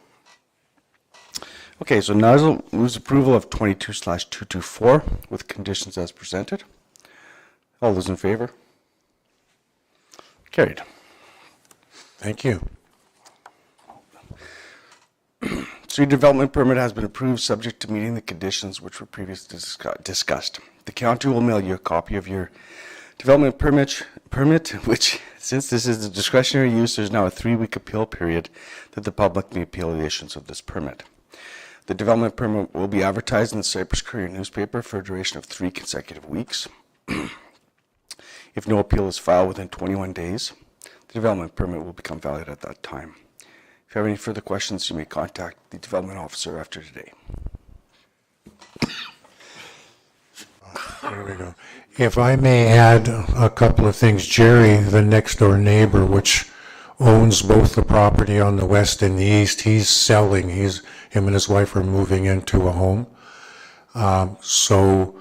Okay, so Nigel moves approval of 22/224 with conditions as presented. All those in favor? Carried. Thank you. Street development permit has been approved subject to meeting the conditions which were previously discussed. The county will mail you a copy of your development permit, which, since this is a discretionary use, there's now a 3-week appeal period that the public may appeal the issuance of this permit. The development permit will be advertised in the Cypress Courier newspaper for a duration of 3 consecutive weeks. If no appeal is filed within 21 days, the development permit will become valid at that time. If you have any further questions, you may contact the development officer after today. There we go. If I may add a couple of things, Jerry, the next door neighbor, which owns both the property on the west and the east. He's selling. Him and his wife are moving into a home. So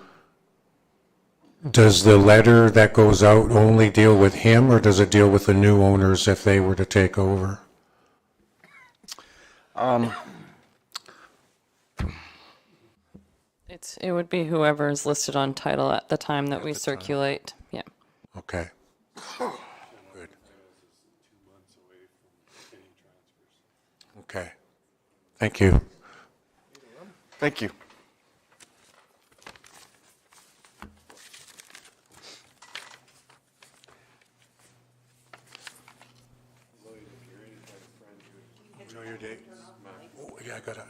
does the letter that goes out only deal with him, or does it deal with the new owners if they were to take over? It would be whoever is listed on title at the time that we circulate. Yeah. Okay. Good. Okay. Thank you. Thank you. Enjoy your day. Oh, yeah, I got it.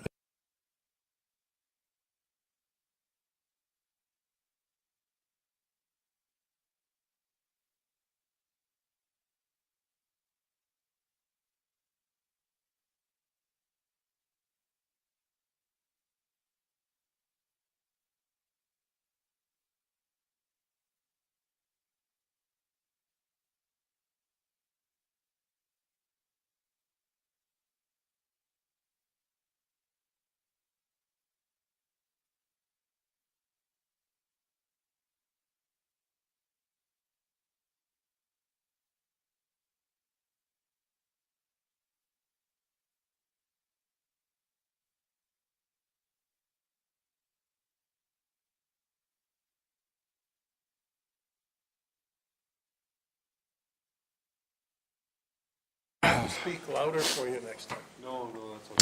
Speak louder for you next time.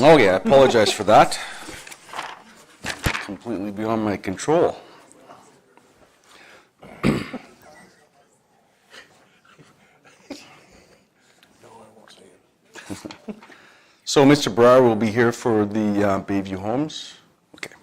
Oh, yeah, I apologize for that. Completely beyond my control. So Mr. Breyer will be here for the Bayview Homes. Okay.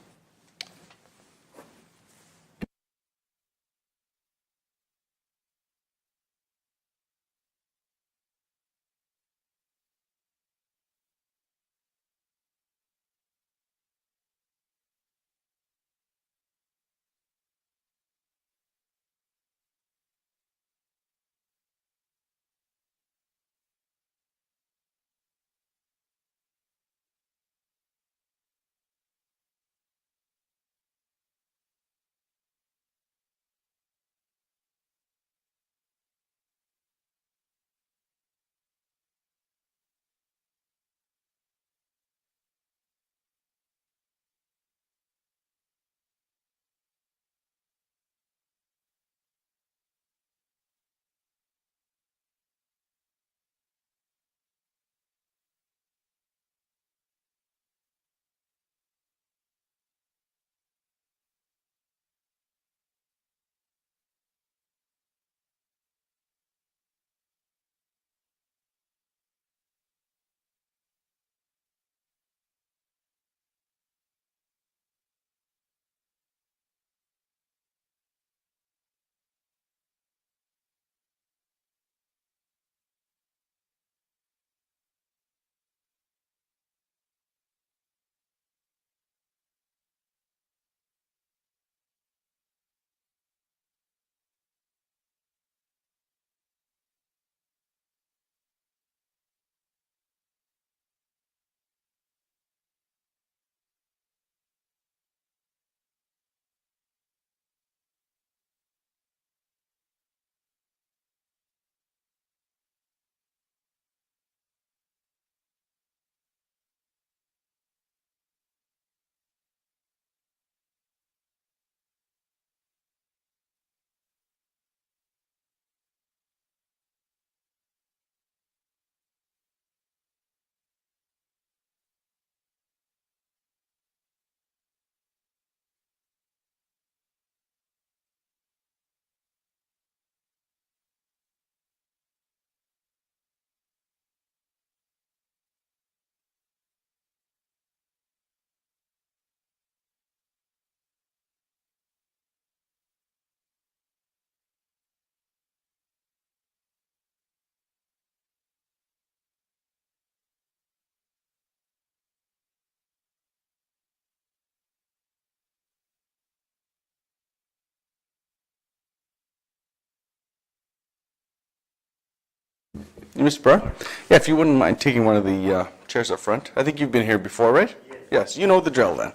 Mr. Barr? Yeah, if you wouldn't mind taking one of the chairs up front. I think you've been here before, right? Yes, you know the drill then.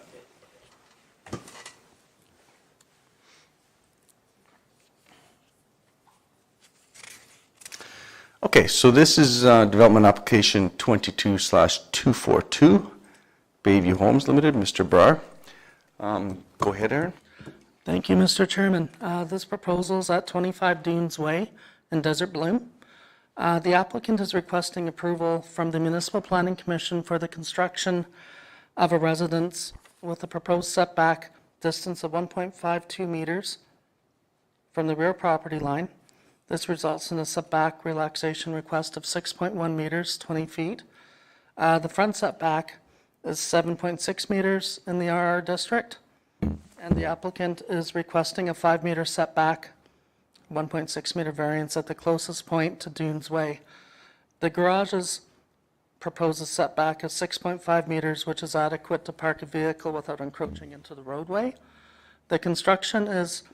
Okay, so this is development application 22/242, Bayview Homes Limited. Mr. Barr, go ahead, Aaron. Thank you, Mr. Chairman. This proposal is at 25 Dunes Way in Desert Bloom. The applicant is requesting approval from the Municipal Planning Commission for the construction of a residence with a proposed setback distance of 1.52 meters from the rear property line. This results in a setback relaxation request of 6.1 meters, 20 feet. The front setback is 7.6 meters in the RR district, and the applicant is requesting a 5-meter setback, 1.6 meter variance at the closest point to Dunes Way. The garage's proposed setback is 6.5 meters, which is adequate to park a vehicle without encroaching into the roadway. The construction is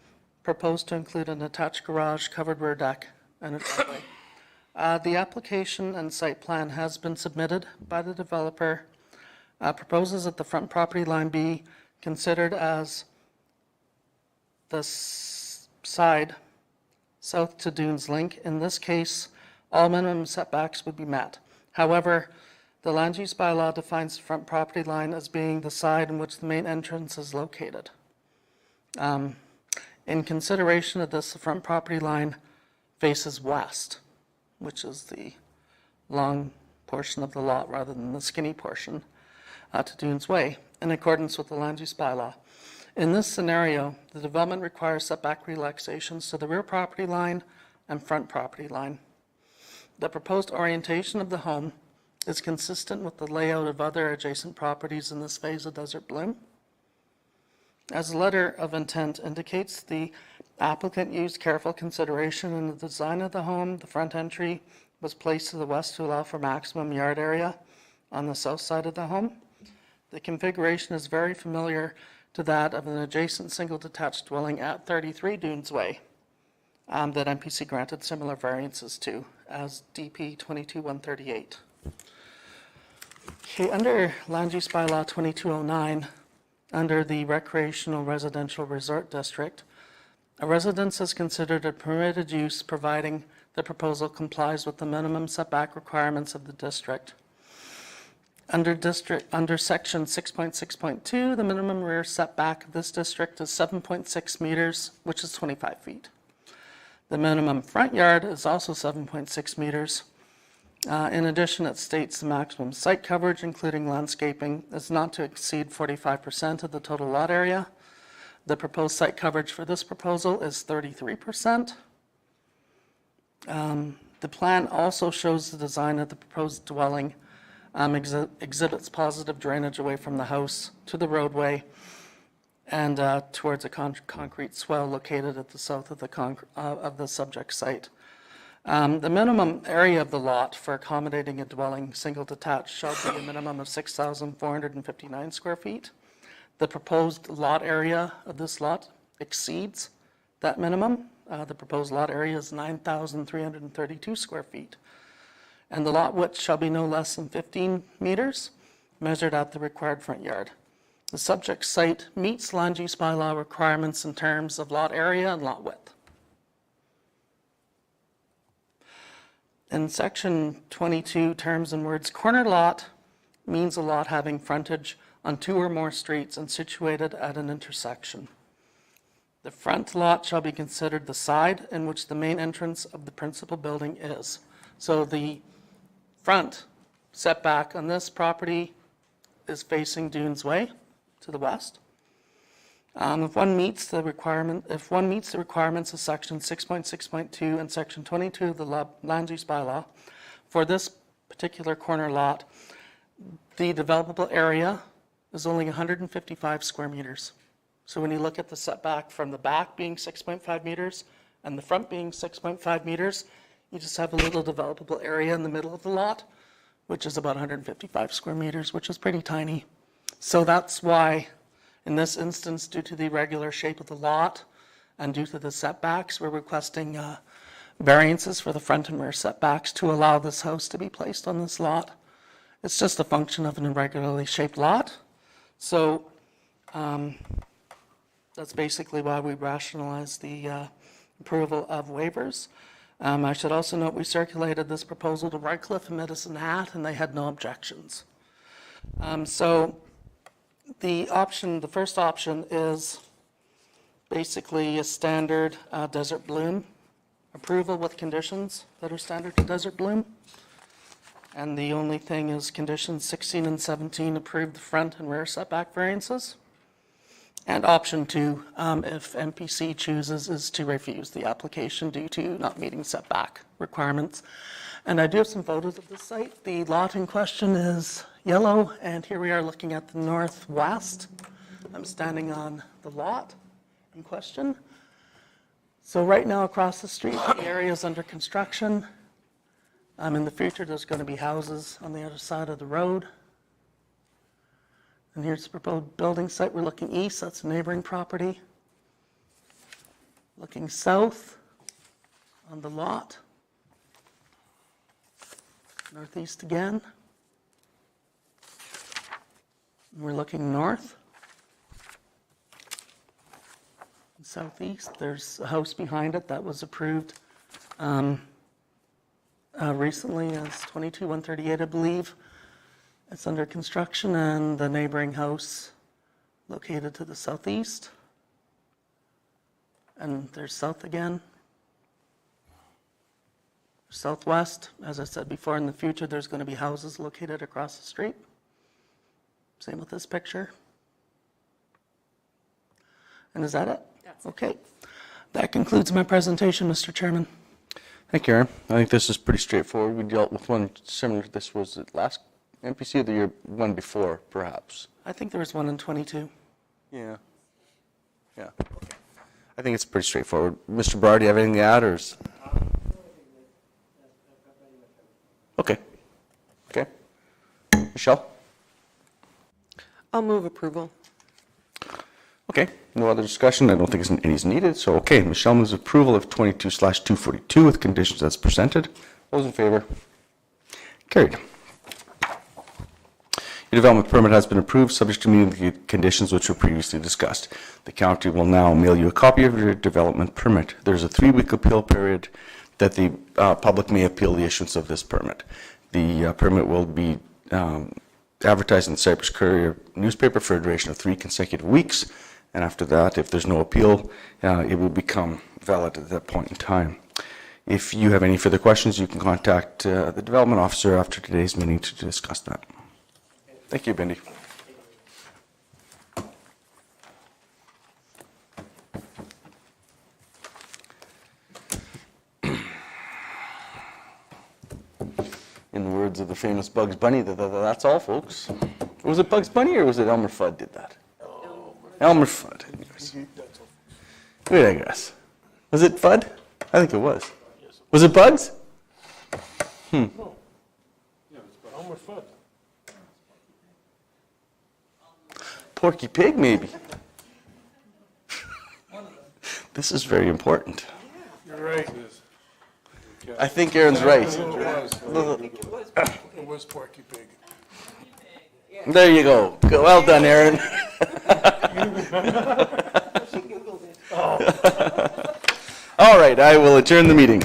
proposed to include an attached garage, covered rear deck, and a driveway. The application and site plan has been submitted by the developer. Proposes that the front property line be considered as the side south to Dunes Link. In this case, all minimum setbacks would be met. However, the land use bylaw defines the front property line as being the side in which the main entrance is located. In consideration of this, the front property line faces west, which is the long portion of the lot rather than the skinny portion to Dunes Way, in accordance with the land use bylaw. In this scenario, the development requires setback relaxations to the rear property line and front property line. The proposed orientation of the home is consistent with the layout of other adjacent properties in this phase of Desert Bloom. As the letter of intent indicates, the applicant used careful consideration in the design of the home. The front entry was placed to the west to allow for maximum yard area on the south side of the home. The configuration is very familiar to that of an adjacent single detached dwelling at 33 Dunes Way that MPC granted similar variances to as DP 22-138. Okay, under Land Use Bylaw 2209, under the Recreational Residential Resort District, a residence is considered a permitted use providing the proposal complies with the minimum setback requirements of the district. Under section 6.6.2, the minimum rear setback of this district is 7.6 meters, which is 25 feet. The minimum front yard is also 7.6 meters. In addition, it states the maximum site coverage, including landscaping, is not to exceed 45% of the total lot area. The proposed site coverage for this proposal is 33%. The plan also shows the design of the proposed dwelling exhibits positive drainage away from the house to the roadway and towards a concrete swell located at the south of the subject site. The minimum area of the lot for accommodating a dwelling single detached shall be a minimum of 6,459 square feet. The proposed lot area of this lot exceeds that minimum. The proposed lot area is 9,332 square feet. And the lot width shall be no less than 15 meters, measured at the required front yard. The subject site meets land use bylaw requirements in terms of lot area and lot width. In section 22, terms and words, corner lot means a lot having frontage on 2 or more streets and situated at an intersection. The front lot shall be considered the side in which the main entrance of the principal building is. So the front setback on this property is facing Dunes Way to the west. If one meets the requirements of section 6.6.2 and section 22 of the land use bylaw, for this particular corner lot, the developable area is only 155 square meters. So when you look at the setback from the back being 6.5 meters and the front being 6.5 meters, you just have a little developable area in the middle of the lot, which is about 155 square meters, which is pretty tiny. So that's why, in this instance, due to the irregular shape of the lot and due to the setbacks, we're requesting variances for the front and rear setbacks to allow this house to be placed on this lot. It's just a function of an irregularly shaped lot. So that's basically why we rationalized the approval of waivers. I should also note we circulated this proposal to Redcliffe and Medicine Hat, and they had no objections. So the first option is basically a standard desert bloom approval with conditions that are standard to desert bloom. And the only thing is conditions 16 and 17 approve the front and rear setback variances. And option 2, if MPC chooses, is to refuse the application due to not meeting setback requirements. And I do have some photos of this site. The lot in question is yellow, and here we are looking at the northwest. I'm standing on the lot in question. So right now across the street, the area is under construction. In the future, there's going to be houses on the other side of the road. And here's the proposed building site. We're looking east, that's a neighboring property. Looking south on the lot. Northeast again. And we're looking north. And southeast, there's a house behind it that was approved recently as 22-138, I believe. It's under construction, and the neighboring house located to the southeast. And there's south again. Southwest, as I said before, in the future, there's going to be houses located across the street. Same with this picture. And is that it? That's okay. That concludes my presentation, Mr. Chairman. Thank you, Aaron. I think this is pretty straightforward. We dealt with one similar to this. Was it last MPC or the year one before, perhaps? I think there was one in 22. Yeah. Yeah. I think it's pretty straightforward. Mr. Barr, do you have anything to add, or is... Okay. Okay. Michelle? I'll move approval. Okay. No other discussion. I don't think any is needed. So, okay. Michelle moves approval of 22/242 with conditions as presented. Those in favor? Carried. Your development permit has been approved, subject to meeting the conditions which were previously discussed. The county will now mail you a copy of your development permit. There's a 3-week appeal period that the public may appeal the issuance of this permit. The permit will be advertised in the Cypress Courier newspaper for a duration of 3 consecutive weeks, and after that, if there's no appeal, it will become valid at that point in time. If you have any further questions, you can contact the development officer after today's meeting to discuss that. Thank you, Bindi. In the words of the famous Bugs Bunny, that's all, folks. Was it Bugs Bunny or was it Elmer Fudd did that? Elmer Fudd. Anyways. Wait, I guess. Was it Fudd? I think it was. Was it Bugs? Elmer Fudd. Porky Pig, maybe. This is very important. You're right. I think Aaron's right. It was Porky Pig. There you go. Well done, Aaron. All right, I will adjourn the meeting.